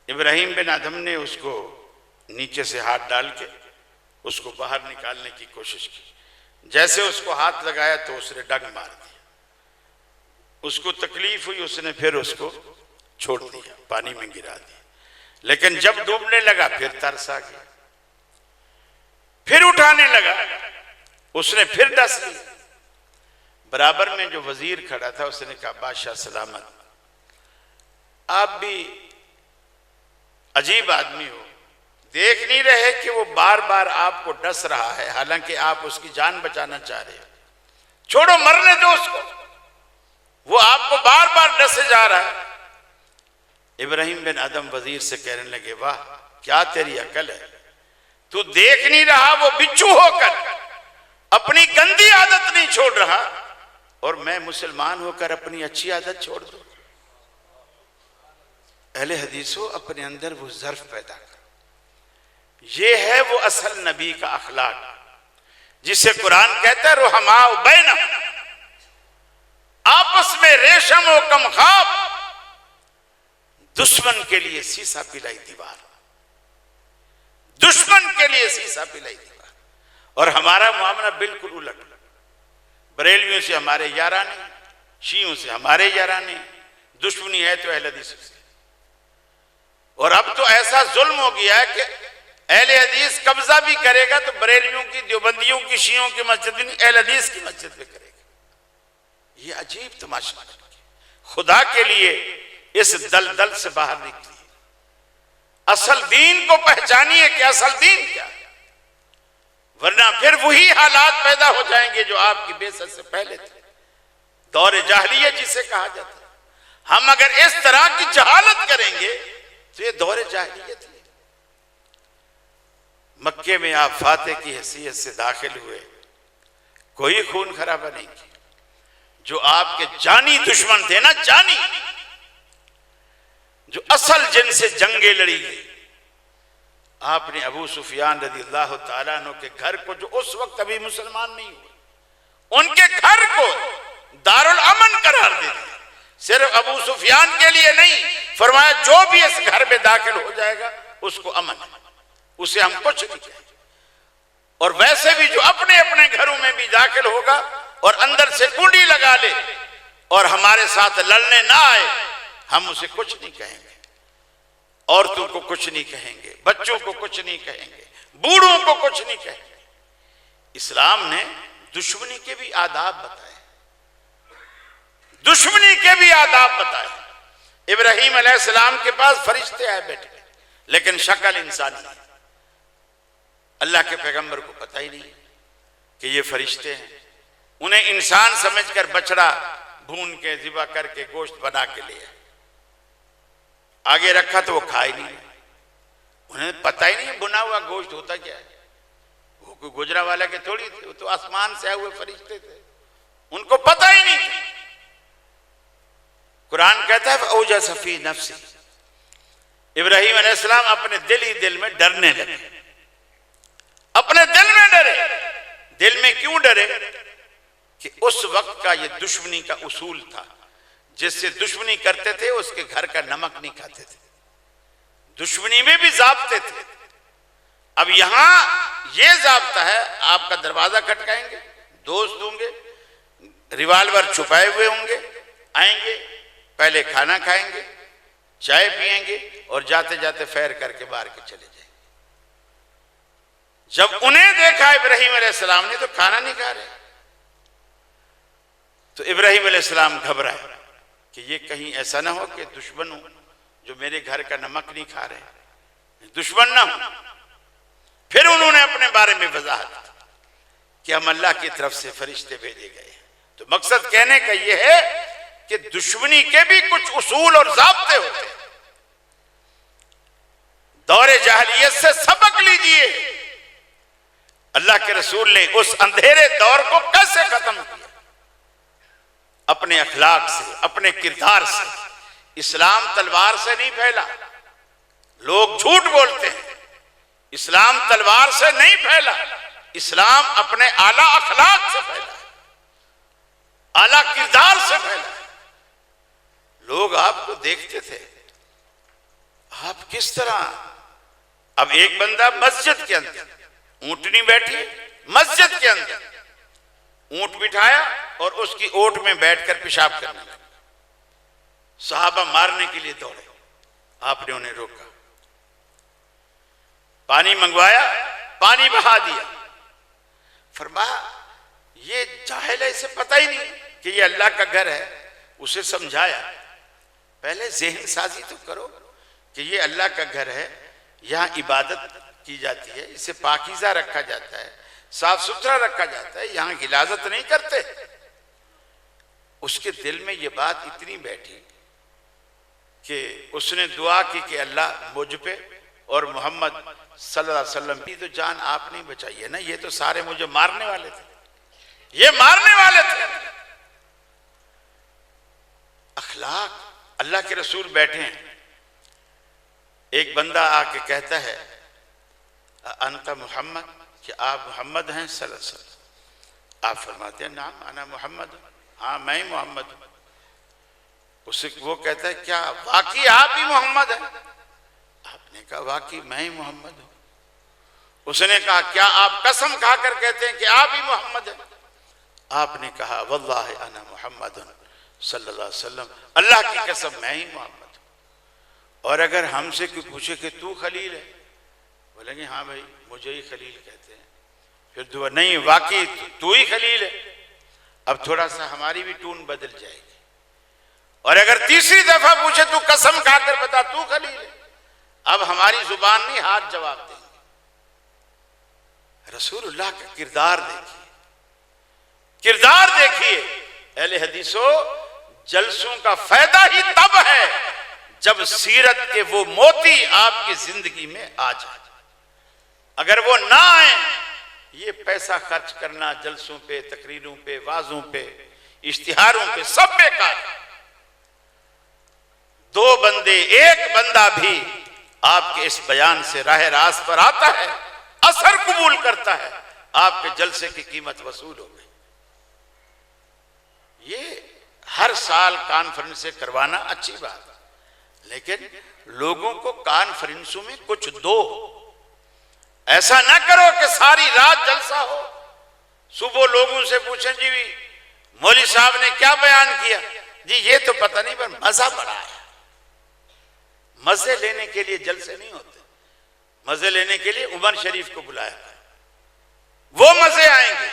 ابراہیم بن آدم نے اس کو نیچے سے ہاتھ ڈال کے اس کو باہر نکالنے کی کوشش کی، جیسے اس کو ہاتھ لگایا تو اس نے ڈنگ مار دیا، اس کو تکلیف ہوئی، اس نے پھر اس کو چھوڑ دیا، پانی میں گرا دیا، لیکن جب ڈوبنے لگا پھر ترس آ گیا، پھر اٹھانے لگا، اس نے پھر ڈس لی۔ برابر میں جو وزیر کھڑا تھا اس نے کہا بادشاہ سلامت، آپ بھی عجیب آدمی ہو، دیکھ نہیں رہے کہ وہ بار بار آپ کو ڈس رہا ہے حالانکہ آپ اس کی جان بچانا چاہ رہے ہو، چھوڑو مرنے دو اس کو، وہ آپ کو بار بار ڈسے جا رہا ہے۔ ابراہیم بن آدم وزیر سے کہنے لگے واہ کیا تیری عقل ہے، تو دیکھ نہیں رہا وہ بچھو ہو کر اپنی گندی عادت نہیں چھوڑ رہا، اور میں مسلمان ہو کر اپنی اچھی عادت چھوڑ دوں؟ اہل حدیثوں اپنے اندر وہ ظرف پیدا کر، یہ ہے وہ اصل نبی کا اخلاق جسے قرآن کہتا ہے رحماء بینہم، آپس میں ریشم و کم خواب، دشمن کے لیے سیسا پلائی دیوار، دشمن کے لیے سیسا پلائی دیوار۔ اور ہمارا معاملہ بالکل الٹ، بریلویوں سے ہمارے یارانے، شیعوں سے ہمارے یارانے، دشمنی ہے تو اہل حدیث سے۔ اور اب تو ایسا ظلم ہو گیا ہے کہ اہل حدیث قبضہ بھی کرے گا تو بریلویوں کی، دیوبندیوں کی، شیعوں کی مسجد نہیں، اہل حدیث کی مسجد پہ کرے گا۔ یہ عجیب تماشا ہے، خدا کے لیے اس دلدل سے باہر نکلیے، اصل دین کو پہچانیے کہ اصل دین کیا ہے، ورنہ پھر وہی حالات پیدا ہو جائیں گے جو آپ کی بعثت سے پہلے تھے، دور جاہلیت جسے کہا جاتا ہے۔ ہم اگر اس طرح کی جہالت کریں گے تو یہ دور جاہلیت ہے۔ مکے میں آپ فاتح کی حیثیت سے داخل ہوئے، کوئی خون خرابہ نہیں کی، جو آپ کے جانی دشمن تھے نا، جانی، جو اصل جن سے جنگیں لڑی گئی، آپ نے ابو سفیان رضی اللہ تعالیٰ عنہ کے گھر کو، جو اس وقت ابھی مسلمان نہیں ہوئے، ان کے گھر کو دارالامن قرار دے دیا، صرف ابو سفیان کے لیے نہیں، فرمایا جو بھی اس گھر میں داخل ہو جائے گا اس کو امن ہے، اسے ہم کچھ نہیں کہیں گے، اور ویسے بھی جو اپنے اپنے گھروں میں بھی داخل ہوگا اور اندر سے کنڈی لگا لے اور ہمارے ساتھ لڑنے نہ آئے، ہم اسے کچھ نہیں کہیں گے، عورتوں کو کچھ نہیں کہیں گے، بچوں کو کچھ نہیں کہیں گے، بوڑھوں کو کچھ نہیں کہیں گے۔ اسلام نے دشمنی کے بھی آداب بتائے، دشمنی کے بھی آداب بتائے۔ ابراہیم علیہ السلام کے پاس فرشتے آئے بیٹھے، لیکن شکل انسانی ہے، اللہ کے پیغمبر کو پتہ ہی نہیں کہ یہ فرشتے ہیں، انہیں انسان سمجھ کر بچڑا بھون کے ذبح کر کے گوشت بنا کے لیا، آگے رکھا تو وہ کھا ہی نہیں، انہیں پتہ ہی نہیں بنا ہوا گوشت ہوتا کیا ہے، وہ کوئی گجرا والا کے تھوڑی تھے، وہ تو آسمان سے آئے ہوئے فرشتے تھے، ان کو پتہ ہی نہیں تھا۔ قرآن کہتا ہے اوجس فی نفسی، ابراہیم علیہ السلام اپنے دل ہی دل میں ڈرنے لگے، اپنے دل میں ڈرے۔ دل میں کیوں ڈرے؟ کہ اس وقت کا یہ دشمنی کا اصول تھا، جس سے دشمنی کرتے تھے اس کے گھر کا نمک نہیں کھاتے تھے، دشمنی میں بھی ضابطے تھے۔ اب یہاں یہ ضابطہ ہے، آپ کا دروازہ کھٹکائیں گے، دوست ہوں گے، ریوالور چھپائے ہوئے ہوں گے، آئیں گے، پہلے کھانا کھائیں گے، چائے پئیں گے، اور جاتے جاتے فیر کر کے باہر کے چلے جائیں گے۔ جب انہیں دیکھا ابراہیم علیہ السلام نے تو کھانا نہیں کھا رہے، تو ابراہیم علیہ السلام گھبرائے کہ یہ کہیں ایسا نہ ہو کہ دشمن ہوں جو میرے گھر کا نمک نہیں کھا رہے، دشمن نہ ہوں۔ پھر انہوں نے اپنے بارے میں وضاحت کہ ہم اللہ کی طرف سے فرشتے بھیجے گئے ہیں۔ تو مقصد کہنے کا یہ ہے کہ دشمنی کے بھی کچھ اصول اور ضابطے ہوتے ہیں۔ دور جاہلیت سے سبق لیجئے، اللہ کے رسول نے اس اندھیرے دور کو کیسے ختم کیا؟ اپنے اخلاق سے، اپنے کردار سے۔ اسلام تلوار سے نہیں پھیلا، لوگ جھوٹ بولتے ہیں، اسلام تلوار سے نہیں پھیلا، اسلام اپنے اعلیٰ اخلاق سے پھیلا، اعلیٰ کردار سے پھیلا۔ لوگ آپ کو دیکھتے تھے، آپ کس طرح، اب ایک بندہ مسجد کے اندر، اونٹنی بیٹھی مسجد کے اندر، اونٹ بٹھایا اور اس کی اوٹ میں بیٹھ کر پیشاب کرنے لگا، صحابہ مارنے کے لیے دوڑے، آپ نے انہیں روکا، پانی منگوایا، پانی بہا دیا، فرمایا یہ جاہل ہے، اسے پتہ ہی نہیں کہ یہ اللہ کا گھر ہے۔ اسے سمجھایا پہلے ذہن سازی تو کرو کہ یہ اللہ کا گھر ہے، یہاں عبادت کی جاتی ہے، اسے پاکیزہ رکھا جاتا ہے، صاف ستھرا رکھا جاتا ہے، یہاں غلاظت نہیں کرتے۔ اس کے دل میں یہ بات اتنی بیٹھی کہ اس نے دعا کی کہ اللہ مجھ پہ اور محمد صلی اللہ علیہ وسلم کی تو جان آپ نہیں بچائی ہے نا، یہ تو سارے مجھے مارنے والے تھے، یہ مارنے والے تھے۔ اخلاق، اللہ کے رسول بیٹھے ہیں، ایک بندہ آ کے کہتا ہے انت محمد، کہ آپ محمد ہیں صلی اللہ علیہ وسلم؟ آپ فرماتے ہیں نعم انا محمد، ہاں میں ہی محمد ہوں۔ اسے وہ کہتا ہے کیا واقعی آپ ہی محمد ہیں؟ آپ نے کہا واقعی میں ہی محمد ہوں۔ اس نے کہا کیا آپ قسم کھا کر کہتے ہیں کہ آپ ہی محمد ہیں؟ آپ نے کہا واللہ انا محمد صلی اللہ علیہ وسلم، اللہ کی قسم میں ہی محمد ہوں۔ اور اگر ہم سے کوئی پوچھے کہ تو خلیل ہے، بولیں گے ہاں بھائی مجھے ہی خلیل کہتے ہیں، پھر دعا نہیں واقعی تو ہی خلیل ہے، اب تھوڑا سا ہماری بھی ٹون بدل جائے گی۔ اور اگر تیسری دفعہ پوچھے تو قسم کھا کر بتا تو خلیل ہے، اب ہماری زبان نہیں ہاتھ جواب دیں گے۔ رسول اللہ کا کردار دیکھیے، کردار دیکھیے۔ اہل حدیثو، جلسوں کا فائدہ ہی تب ہے جب سیرت کے وہ موتی آپ کی زندگی میں آ جائے۔ اگر وہ نہ آئیں، یہ پیسہ خرچ کرنا جلسوں پہ، تقریروں پہ، وعظوں پہ، اشتہاروں پہ، سب بیکار۔ دو بندے، ایک بندہ بھی آپ کے اس بیان سے راہ راست پر آتا ہے، اثر قبول کرتا ہے، آپ کے جلسے کی قیمت وصول ہو گئی۔ یہ ہر سال کانفرنسیں کروانا اچھی بات ہے، لیکن لوگوں کو کانفرنسوں میں کچھ دو۔ ایسا نہ کرو کہ ساری رات جلسہ ہو، صبح لوگوں سے پوچھیں جی مولوی صاحب نے کیا بیان کیا، جی یہ تو پتہ نہیں پر مزہ بڑا ہے۔ مزے لینے کے لیے جلسے نہیں ہوتے، مزے لینے کے لیے عمر شریف کو بلایا ہے، وہ مزے آئیں گے۔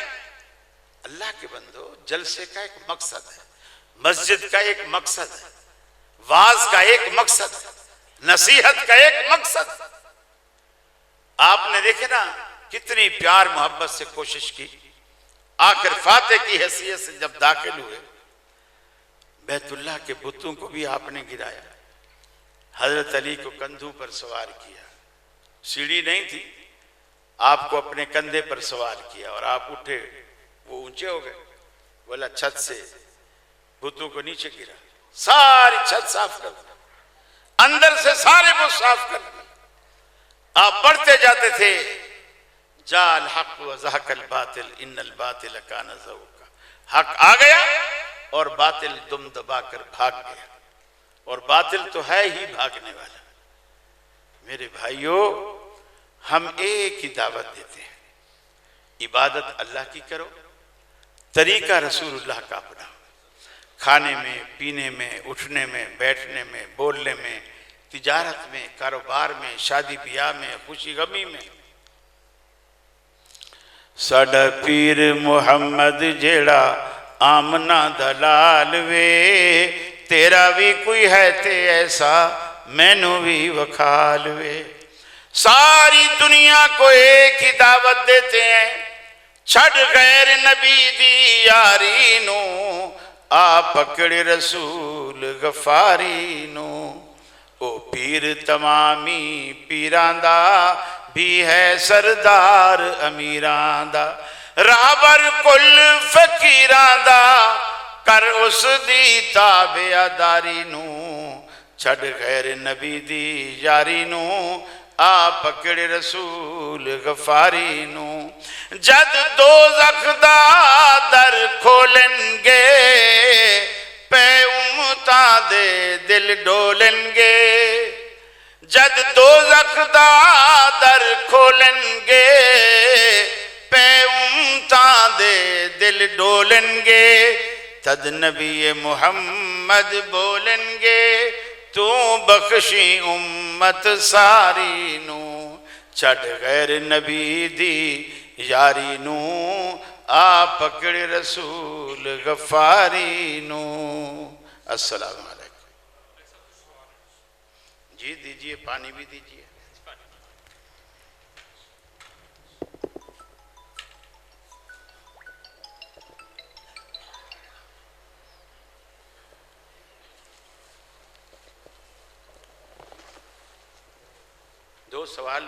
اللہ کے بندو، جلسے کا ایک مقصد ہے، مسجد کا ایک مقصد ہے، واعظ کا ایک مقصد ہے، نصیحت کا ایک مقصد ہے۔ آپ نے دیکھے نا کتنی پیار محبت سے کوشش کی، آخر فاتح کی حیثیت سے جب داخل ہوئے، بیت اللہ کے بتوں کو بھی آپ نے گرایا، حضرت علی کو کندھوں پر سوار کیا، سیڑھی نہیں تھی، آپ کو اپنے کندھے پر سوار کیا اور آپ اٹھے، وہ اونچے ہو گئے، بولا چھت سے بتوں کو نیچے گرا، ساری چھت صاف کر دی، اندر سے سارے وہ صاف کر دی. آپ پڑھتے جاتے تھے جا الحق وزہق الباطل ان الباطل کان زہوقا. حق آ گیا اور باطل دم دبا کر بھاگ گیا، اور باطل تو ہے ہی بھاگنے والا. میرے بھائیوں، ہم ایک ہی دعوت دیتے ہیں، عبادت اللہ کی کرو، طریقہ رسول اللہ کا اپناؤ. کھانے میں، پینے میں، اٹھنے میں، بیٹھنے میں، بولنے میں، تجارت میں، کاروبار میں، شادی بیاہ میں، خوشی غمی میں. ساڈا پیر محمد جیڑا آمنا دلال وے، تیرا بھی کوئی ہے تے ایسا مینوں بھی وکھال وے. ساری دنیا کو ایک ہی دعوت دیتے ہیں، چھڑ غیر نبی دی یاری نو، آ پکڑ رسول غفاری نو. او پیر تمامی پیران دا بھی ہے سردار امیران دا، رہبر کل فقیران دا کر اس دی تابعداری نو. چھڑ غیر نبی دی یاری نو، آ پکڑ رسول غفاری نو. جد دوزخ دا در کھولن گے، پہ امتاں دے دل ڈولن گے. جد دوزخ دا در کھولن گے، پہ امتاں دے دل ڈولن گے. تد نبی محمد بولن گے، تو بخشی امت ساری نو. چھڑ غیر نبی دی یاری نو، آ پکڑ رسول غفاری نو. السلام علیکم. جی دیجئے، پانی بھی دیجئے. دو سوال.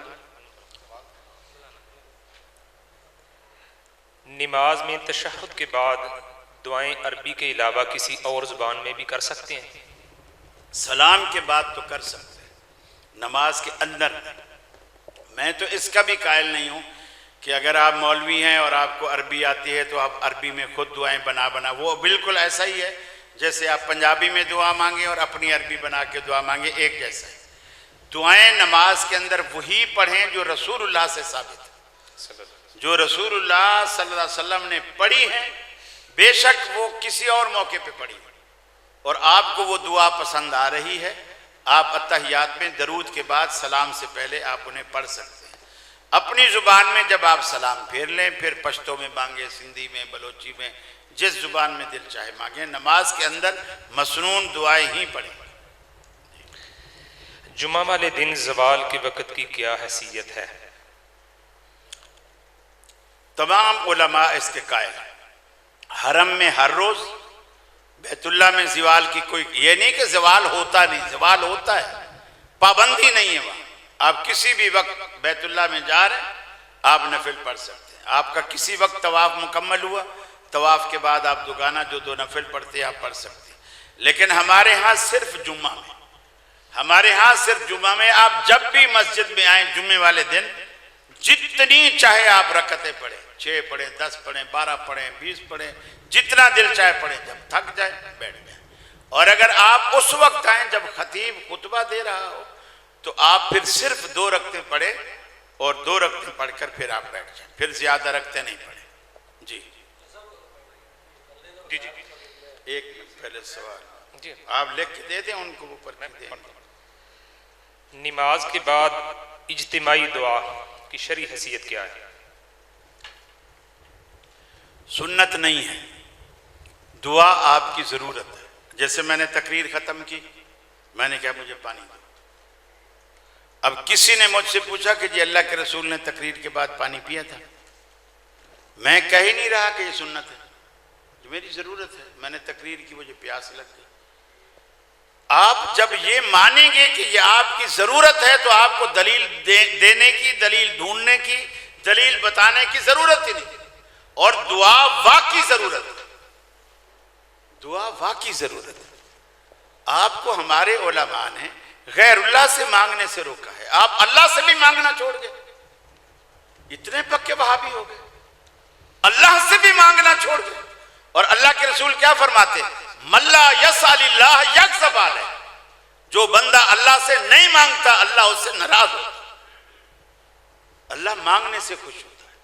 نماز میں تشہد کے بعد دعائیں عربی کے علاوہ کسی اور زبان میں بھی کر سکتے ہیں؟ سلام کے بعد تو کر سکتے ہیں، نماز کے اندر. میں تو اس کا بھی قائل نہیں ہوں کہ اگر آپ مولوی ہیں اور آپ کو عربی آتی ہے تو آپ عربی میں خود دعائیں بنا وہ بالکل ایسا ہی ہے جیسے آپ پنجابی میں دعا مانگیں اور اپنی عربی بنا کے دعا مانگیں، ایک جیسا ہے. دعائیں نماز کے اندر وہی پڑھیں جو رسول اللہ سے ثابت ہے، جو رسول اللہ صلی اللہ علیہ وسلم نے پڑھی ہیں، بے شک وہ کسی اور موقع پہ پڑھی اور آپ کو وہ دعا پسند آ رہی ہے، آپ اتحیات میں درود کے بعد سلام سے پہلے آپ انہیں پڑھ سکتے ہیں. اپنی زبان میں جب آپ سلام پھیر لیں، پھر پشتو میں مانگیں، سندھی میں، بلوچی میں، جس زبان میں دل چاہے مانگیں. نماز کے اندر مسنون دعائیں ہی پڑھیں. جمعہ والے دن زوال کے وقت کی کیا حیثیت ہے؟ تمام علماء اس کے قائل ہیں. حرم میں ہر روز، بیت اللہ میں زوال کی کوئی یہ نہیں کہ زوال ہوتا نہیں، زوال ہوتا ہے، پابندی نہیں ہے. وہاں آپ کسی بھی وقت بیت اللہ میں جا رہے ہیں، آپ نفل پڑھ سکتے ہیں. آپ کا کسی وقت طواف مکمل ہوا، طواف کے بعد آپ دوگانہ جو دو نفل پڑھتے ہیں آپ پڑھ سکتے ہیں. لیکن ہمارے ہاں صرف جمعہ میں، آپ جب بھی مسجد میں آئیں جمعے والے دن جتنی چاہے آپ رکعتیں پڑھیں، 6 پڑھیں، 10 پڑھیں، 12 پڑھیں، 20 پڑھیں، جتنا دل چاہے پڑھیں. جب تھک جائے بیٹھ جائیں. اور اگر آپ اس وقت آئیں جب خطیب خطبہ دے رہا ہو تو آپ پھر صرف 2 رکعتیں پڑھیں اور 2 رکعتیں پڑھ کر پھر آپ بیٹھ جائیں، پھر زیادہ رکعتیں نہیں پڑھیں. جی جی جی ایک منٹ پہلے سوال جی. آپ لکھ کے دے دیں ان کو، اوپر دیں. نماز کے بعد اجتماعی دعا کی شرعی حیثیت کیا ہے؟ سنت نہیں ہے، دعا آپ کی ضرورت ہے. جیسے میں نے تقریر ختم کی، میں نے کہا مجھے پانی دو. اب کسی نے مجھ سے پوچھا کہ جی اللہ کے رسول نے تقریر کے بعد پانی پیا تھا، میں کہہ ہی نہیں رہا کہ یہ سنت ہے، جو میری ضرورت ہے. میں نے تقریر کی، مجھے پیاس لگ گئی. آپ جب یہ مانیں گے کہ یہ آپ کی ضرورت ہے تو آپ کو دلیل دینے کی، دلیل ڈھونڈنے کی، دلیل بتانے کی ضرورت ہی نہیں. اور دعا واقعی ضرورت ہے، دعا واقعی ضرورت ہے. آپ کو ہمارے علماء نے غیر اللہ سے مانگنے سے روکا ہے، آپ اللہ سے بھی مانگنا چھوڑ گئے، اتنے پکے وہابی ہو گئے، اللہ سے بھی مانگنا چھوڑ گئے۔ اور اللہ کے رسول کیا فرماتے؟ مَلَّا يَسْأَلِ اللَّهَ يَغْضَبْ عَلَيْهِ، جو بندہ اللہ سے نہیں مانگتا اللہ اس سے ناراض ہوتا ہے۔ اللہ مانگنے سے خوش ہوتا ہے،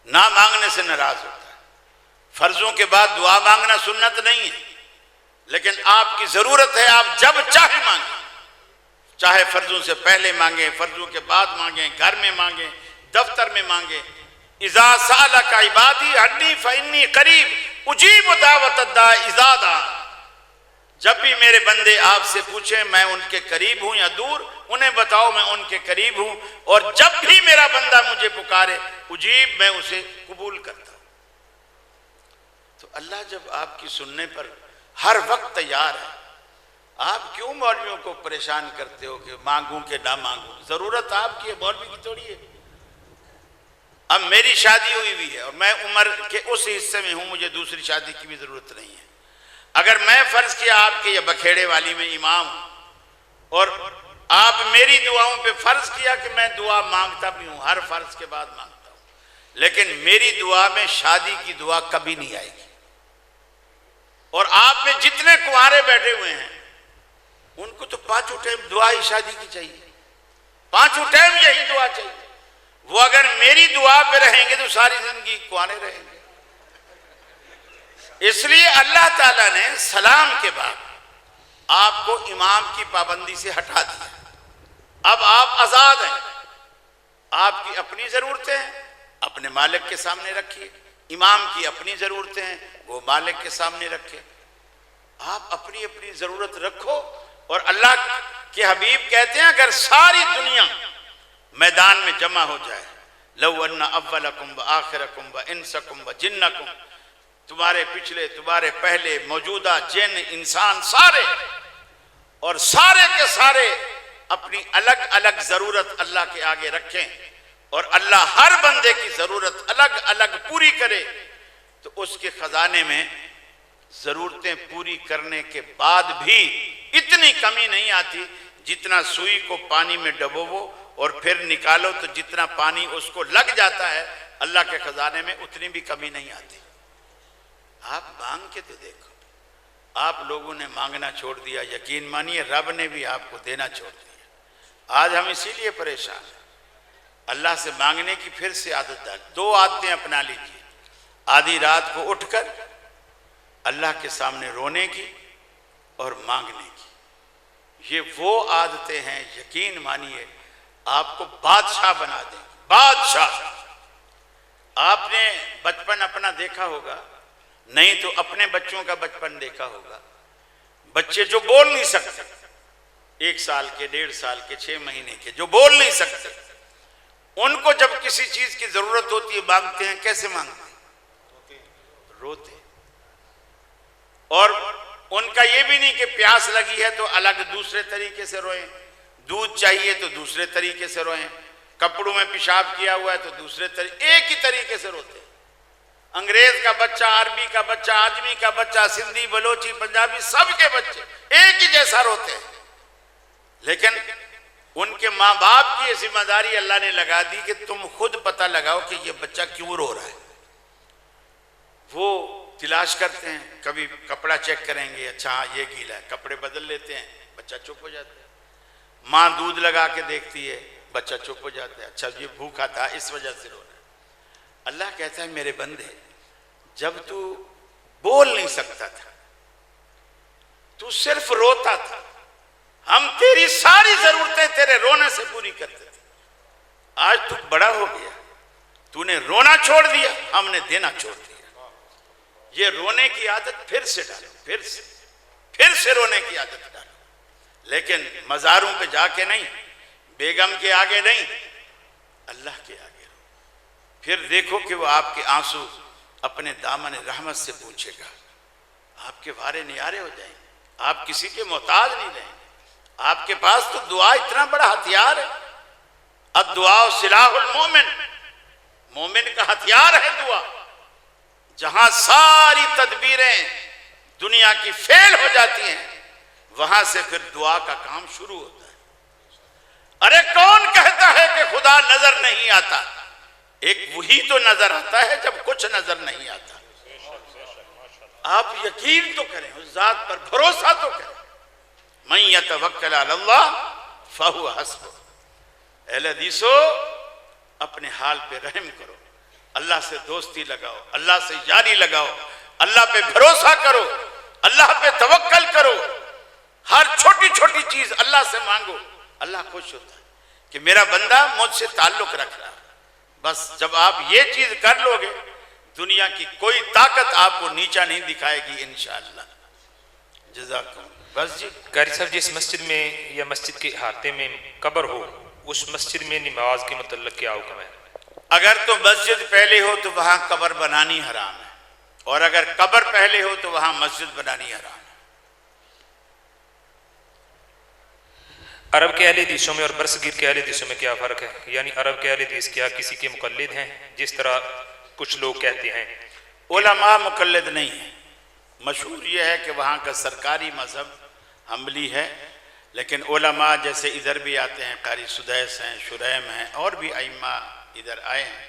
نہ مانگنے سے ناراض ہوتا ہے۔ فرضوں کے بعد دعا مانگنا سنت نہیں ہے، لیکن آپ کی ضرورت ہے، آپ جب چاہے مانگیں، چاہے فرضوں سے پہلے مانگیں، فرضوں کے بعد مانگیں، گھر میں مانگیں، دفتر میں مانگیں۔ اذا سألک عبادی عنی فإنی قریب اجیب دعوت الداع اذا دعان، جب بھی میرے بندے آپ سے پوچھیں میں ان کے قریب ہوں یا دور، انہیں بتاؤ میں ان کے قریب ہوں، اور جب بھی میرا بندہ مجھے پکارے اجیب، میں اسے قبول کرتا ہوں۔ تو اللہ جب آپ کی سننے پر ہر وقت تیار ہے، آپ کیوں مولویوں کو پریشان کرتے ہو کہ مانگوں کہ نہ مانگوں؟ ضرورت آپ کی ہے، مولوی کی تھوڑی ہے۔ اب میری شادی ہوئی ہے اور میں عمر کے اس حصے میں ہوں، مجھے دوسری شادی کی بھی ضرورت نہیں ہے۔ اگر میں فرض کیا آپ کے یہ بکھیڑے والی میں امام ہوں اور آپ میری دعاؤں پہ فرض کیا کہ میں دعا مانگتا بھی ہوں، ہر فرض کے بعد مانگتا ہوں، لیکن میری دعا میں شادی کی دعا کبھی نہیں آئے گی، اور آپ میں جتنے کنوارے بیٹھے ہوئے ہیں ان کو تو پانچوں ٹائم دعا ہی شادی کی چاہیے، پانچوں ٹائم یہی دعا چاہیے۔ وہ اگر میری دعا پہ رہیں گے تو ساری زندگی کنوارے رہیں گے۔ اس لیے اللہ تعالیٰ نے سلام کے بعد آپ کو امام کی پابندی سے ہٹا دیا، اب آپ آزاد ہیں، آپ کی اپنی ضرورتیں ہیں اپنے مالک کے سامنے رکھیے، امام کی اپنی ضرورتیں ہیں وہ مالک کے سامنے رکھے، آپ اپنی اپنی ضرورت رکھو۔ اور اللہ کے حبیب کہتے ہیں اگر ساری دنیا میدان میں جمع ہو جائے، لو ان اولکم وآخرکم وانسکم وجنکم، تمہارے پچھلے تمہارے پہلے موجودہ جن انسان سارے، اور سارے کے سارے اپنی الگ الگ ضرورت اللہ کے آگے رکھیں اور اللہ ہر بندے کی ضرورت الگ الگ پوری کرے، تو اس کے خزانے میں ضرورتیں پوری کرنے کے بعد بھی اتنی کمی نہیں آتی، جتنا سوئی کو پانی میں ڈبوو اور پھر نکالو تو جتنا پانی اس کو لگ جاتا ہے اللہ کے خزانے میں اتنی بھی کمی نہیں آتی۔ آپ مانگ کے تو دیکھو، آپ لوگوں نے مانگنا چھوڑ دیا، یقین مانیے رب نے بھی آپ کو دینا چھوڑ دیا۔ آج ہم اسی لیے پریشان ہیں، اللہ سے مانگنے کی پھر سے عادت ڈال، دو عادتیں اپنا لیجیے، آدھی رات کو اٹھ کر اللہ کے سامنے رونے کی اور مانگنے کی، یہ وہ عادتیں ہیں یقین مانیے آپ کو بادشاہ بنا دیں، بادشاہ۔ آپ نے بچپن اپنا دیکھا ہوگا، نہیں تو اپنے بچوں کا بچپن دیکھا ہوگا، بچے جو بول نہیں سکتے، 1 سال کے 1.5 سال کے 6 مہینے کے جو بول نہیں سکتے، ان کو جب کسی چیز کی ضرورت ہوتی ہے مانگتے ہیں، کیسے مانگتے ہیں؟ روتے۔ اور ان کا یہ بھی نہیں کہ پیاس لگی ہے تو الگ دوسرے طریقے سے روئیں، دودھ چاہیے تو دوسرے طریقے سے روئیں، کپڑوں میں پیشاب کیا ہوا ہے تو دوسرے طریقے، ایک ہی طریقے سے روتے ہیں۔ انگریز کا بچہ، عربی کا بچہ، آدمی کا بچہ، سندھی، بلوچی، پنجابی، سب کے بچے ایک ہی جیسا روتے ہیں، لیکن ان کے ماں باپ کی یہ ذمہ داری اللہ نے لگا دی کہ تم خود پتہ لگاؤ کہ یہ بچہ کیوں رو رہا ہے۔ وہ تلاش کرتے ہیں، کبھی کپڑا چیک کریں گے، اچھا ہاں یہ گیلا ہے، کپڑے بدل لیتے ہیں، بچہ چپ ہو جاتا ہے۔ ماں دودھ لگا کے دیکھتی ہے، بچہ چپ ہو جاتا ہے، اچھا یہ بھوکا تھا اس وجہ سے رو رہا ہے۔ اللہ کہتا ہے میرے بندے، جب تو بول نہیں سکتا تھا، تو صرف روتا تھا، ہم تیری ساری ضرورتیں تیرے رونے سے پوری کرتے تھے۔ آج تو بڑا ہو گیا، تو نے رونا چھوڑ دیا، ہم نے دینا چھوڑ دیا۔ یہ رونے کی عادت پھر سے ڈالو، پھر سے رونے کی عادت ڈالو، لیکن مزاروں پہ جا کے نہیں، بیگم کے آگے نہیں، اللہ کے آگے رو۔ پھر دیکھو کہ وہ آپ کے آنسو اپنے دامن رحمت سے پوچھے گا، آپ کے وارے نیارے ہو جائیں گے، آپ کسی کے محتاج نہیں رہیں گے۔ آپ کے پاس تو دعا اتنا بڑا ہتھیار ہے، الدعاء سلاح المومن، مومن کا ہتھیار ہے دعا۔ جہاں ساری تدبیریں دنیا کی فیل ہو جاتی ہیں، وہاں سے پھر دعا کا کام شروع ہوتا ہے۔ ارے کون کہتا ہے کہ خدا نظر نہیں آتا؟ ایک وہی تو نظر آتا ہے جب کچھ نظر نہیں آتا۔ آپ یقین تو کریں، اس ذات پر بھروسہ تو کریں۔ من یتوکل علی اللہ فہو حسبہ۔ اہل حدیثو، اپنے حال پہ رحم کرو، اللہ سے دوستی لگاؤ، اللہ سے یاری لگاؤ، اللہ پہ بھروسہ کرو، اللہ پہ توکل کرو، ہر چھوٹی چھوٹی چیز اللہ سے مانگو، اللہ خوش ہوتا ہے کہ میرا بندہ مجھ سے تعلق رکھ رہا ہے۔ بس جب آپ یہ چیز کر لو گے، دنیا کی کوئی طاقت آپ کو نیچا نہیں دکھائے گی انشاءاللہ۔ جزاکم۔ بس جی، قاری صاحب، جس مسجد میں یا مسجد کے احاطے میں قبر ہو، اس مسجد میں نماز کے متعلق کیا حکم ہے؟ اگر تو مسجد پہلے ہو تو وہاں قبر بنانی حرام ہے، اور اگر قبر پہلے ہو تو وہاں مسجد بنانی حرام ہے۔ عرب کے اہل حدیثوں میں اور برصغیر کے اہل حدیثوں میں کیا فرق ہے؟ یعنی عرب کے اہل حدیث کیا کسی کے مقلد ہیں، جس طرح کچھ لوگ کہتے ہیں؟ علماء مقلد نہیں ہیں۔ مشہور یہ ہے کہ وہاں کا سرکاری مذہب حنبلی ہے، لیکن علماء جیسے ادھر بھی آتے ہیں، قاری سدیس ہیں، شریم ہیں، اور بھی ائمہ ادھر آئے ہیں،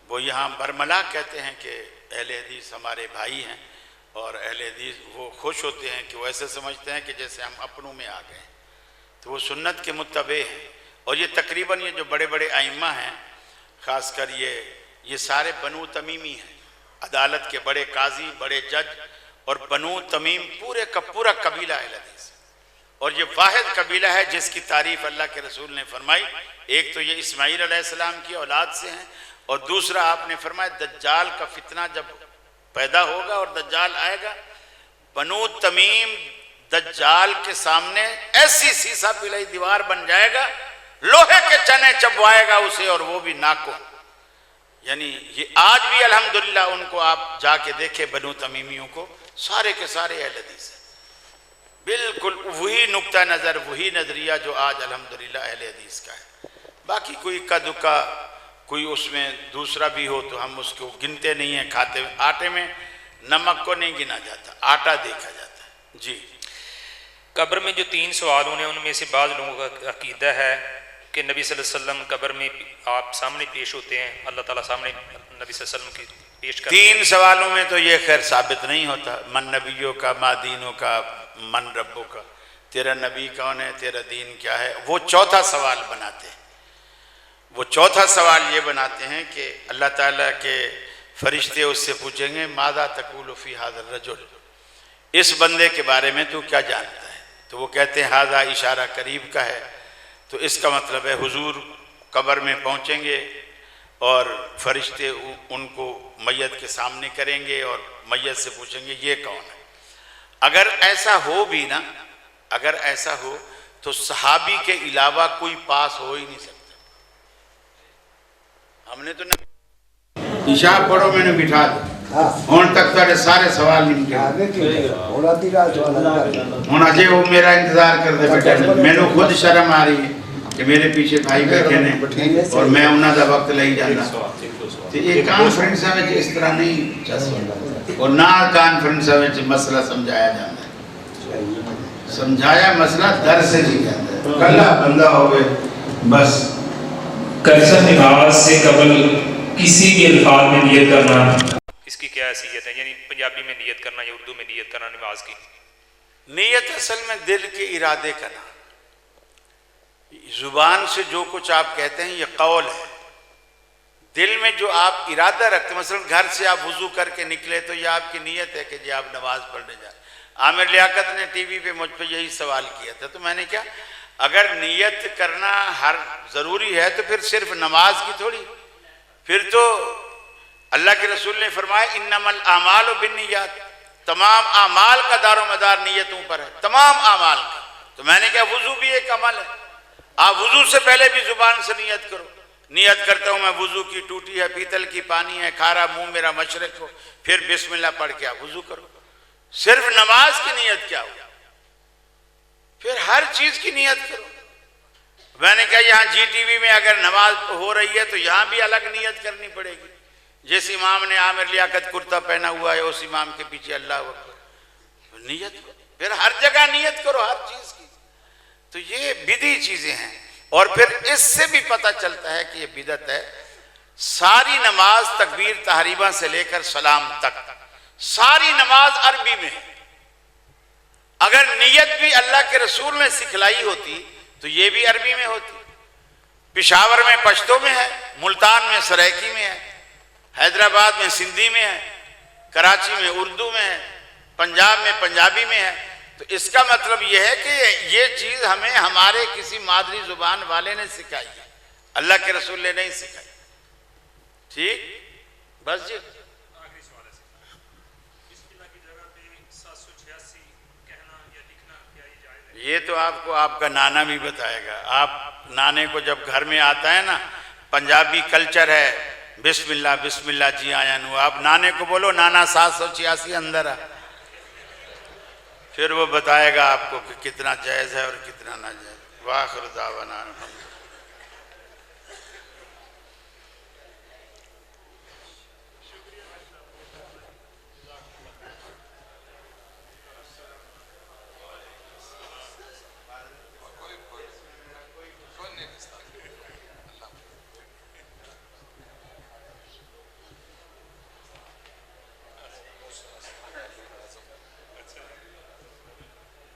وہ یہاں برملا کہتے ہیں کہ اہل حدیث ہمارے بھائی ہیں، اور اہل حدیث وہ خوش ہوتے ہیں کہ وہ ایسے سمجھتے ہیں کہ جیسے ہم اپنوں میں آ گئے، تو وہ سنت کے متبع ہیں۔ اور یہ تقریباً یہ جو بڑے بڑے ائمہ ہیں، خاص کر یہ سارے بنو تمیمی ہیں، عدالت کے بڑے قاضی، بڑے جج، اور بنو تمیم پورے کا پورا قبیلہ اہل حدیث، اور یہ واحد قبیلہ ہے جس کی تعریف اللہ کے رسول نے فرمائی۔ ایک تو یہ اسماعیل علیہ السلام کی اولاد سے ہیں، اور دوسرا آپ نے فرمایا دجال کا فتنہ جب پیدا ہوگا اور دجال آئے گا، بنو تمیم دجال کے سامنے ایسی سیسا پلائی دیوار بن جائے گا، لوہے کے چنے چبوائے گا اسے، اور وہ بھی ناکوں۔ یعنی یہ آج بھی الحمدللہ ان کو آپ جا کے دیکھیں، بنو تمیمیوں کو، سارے کے سارے اہل حدیث ہیں، بالکل وہی نقطہ نظر، وہی نظریہ جو آج الحمدللہ اہل حدیث کا ہے۔ باقی کوئی اکا دکا کوئی اس میں دوسرا بھی ہو تو ہم اس کو گنتے نہیں ہیں، کھاتے ہوئے۔ آٹے میں نمک کو نہیں گنا جاتا، آٹا دیکھا جاتا ہے۔ جی، قبر میں جو 3 سوال ہونے، ان میں سے بعض لوگوں کا عقیدہ ہے کہ نبی صلی اللہ علیہ وسلم قبر میں آپ سامنے پیش ہوتے ہیں، اللہ تعالیٰ سامنے نبی صلی اللہ علیہ وسلم کی پیش کرتے ہیں۔ 3 سوالوں میں تو یہ خیر ثابت نہیں ہوتا، من نبیوں کا، ما دینوں کا، من ربوں کا، تیرا نبی کون ہے، تیرا دین کیا ہے۔ وہ چوتھا سوال بناتے ہیں، وہ چوتھا سوال یہ بناتے ہیں کہ اللہ تعالیٰ کے فرشتے اس سے پوچھیں گے ماذا تقول فی ھذا الرجل، اس بندے کے بارے میں تو کیا جانتا ہے؟ تو وہ کہتے ہیں ھذا اشارہ قریب کا ہے، تو اس کا مطلب ہے حضور قبر میں پہنچیں گے اور فرشتے ان کو میت کے سامنے کریں گے اور میت سے پوچھیں گے یہ کون ہے۔ اگر ایسا ہو بھی نا، اگر ایسا ہو تو صحابی کے علاوہ کوئی پاس ہو ہی نہیں سکتا۔ ہم نے تو عشاء پڑھو میں نے بٹھا دیا، ہون تک تارے سارے سوال نہیں کیا، ہون اجے وہ میرا انتظار کر دے بیٹھے، میں نے خود شرم آ رہی ہے کہ میرے پیچھے بھائی بیٹھے نے اور میں انہاں دا وقت لئی جانا۔ تو یہ کانفرنس میں اس طرح نہیں اور نہ کانفرنس میں مسئلہ سمجھایا جانا ہے، سمجھایا مسئلہ در سے نہیں جاتا ہے، کلا بندہ ہوئے بس۔ قرصہ نماز سے قبل کسی بھی الفاظ میں نیت کرنا، اس کی کیا حیثیت ہے؟ یعنی پنجابی میں نیت کرنا یا اردو میں نیت کرنا نماز کی؟ نیت اصل میں دل کے ارادے کرنا، زبان سے جو کچھ آپ کہتے ہیں یہ قول ہے، دل میں جو آپ ارادہ رکھتے ہیں، مثلا گھر سے آپ وضو کر کے نکلے تو یہ آپ کی نیت ہے کہ جی آپ نماز پڑھنے جائیں۔ عامر لیاقت نے ٹی وی پہ مجھ پہ یہی سوال کیا تھا، تو میں نے کہا اگر نیت کرنا ہر ضروری ہے تو پھر صرف نماز کی تھوڑی، پھر تو اللہ کے رسول نے فرمایا انما الاعمال بالنیات، تمام اعمال کا دار و مدار نیتوں پر ہے، تمام اعمال کا۔ تو میں نے کہا وضو بھی ایک عمل ہے، آپ وضو سے پہلے بھی زبان سے نیت کرو، نیت کرتا ہوں میں وضو کی، ٹوٹی ہے پیتل کی، پانی ہے کھارا، منہ میرا مشرق ہو، پھر بسم اللہ پڑھ کے آپ وضو کرو۔ صرف نماز کی نیت کیا ہو، پھر ہر چیز کی نیت کرو۔ میں نے کہا یہاں جی ٹی وی میں اگر نماز ہو رہی ہے تو یہاں بھی الگ نیت کرنی پڑے گی، جس امام نے عامر لیاقت کرتا پہنا ہوا ہے اس امام کے پیچھے اللہ اکبر، نیت پھر ہر جگہ نیت کرو ہر چیز کی. تو یہ بدعی چیزیں ہیں. اور پھر اس سے بھی پتہ چلتا ہے کہ یہ بدعت ہے. ساری نماز تکبیر تحریمہ سے لے کر سلام تک ساری نماز عربی میں ہے. اگر نیت بھی اللہ کے رسول نے سکھلائی ہوتی تو یہ بھی عربی میں ہوتی. پشاور میں پشتو میں ہے، ملتان میں سرائکی میں ہے، حیدرآباد میں سندھی میں ہے، کراچی میں اردو میں ہے، پنجاب میں پنجابی میں ہے. تو اس کا مطلب یہ ہے کہ یہ چیز ہمیں ہمارے کسی مادری زبان والے نے سکھائی ہے، اللہ کے رسول نے نہیں سکھائی. ٹھیک بس جی. آخری سوال ہے، بسم اللہ کی جگہ پہ 786 کہنا یا لکھنا کیا یہ جائز ہے؟ یہ تو آپ کو آپ کا نانا بھی بتائے گا. آپ نانے کو جب گھر میں آتا ہے نا، پنجابی کلچر ہے بسم اللہ جی آیا نو، آپ نانے کو بولو نانا 786 اندر آ، پھر وہ بتائے گا آپ کو کہ کتنا جائز ہے اور کتنا ناجائز. واخر دعوانا الحمدللہ.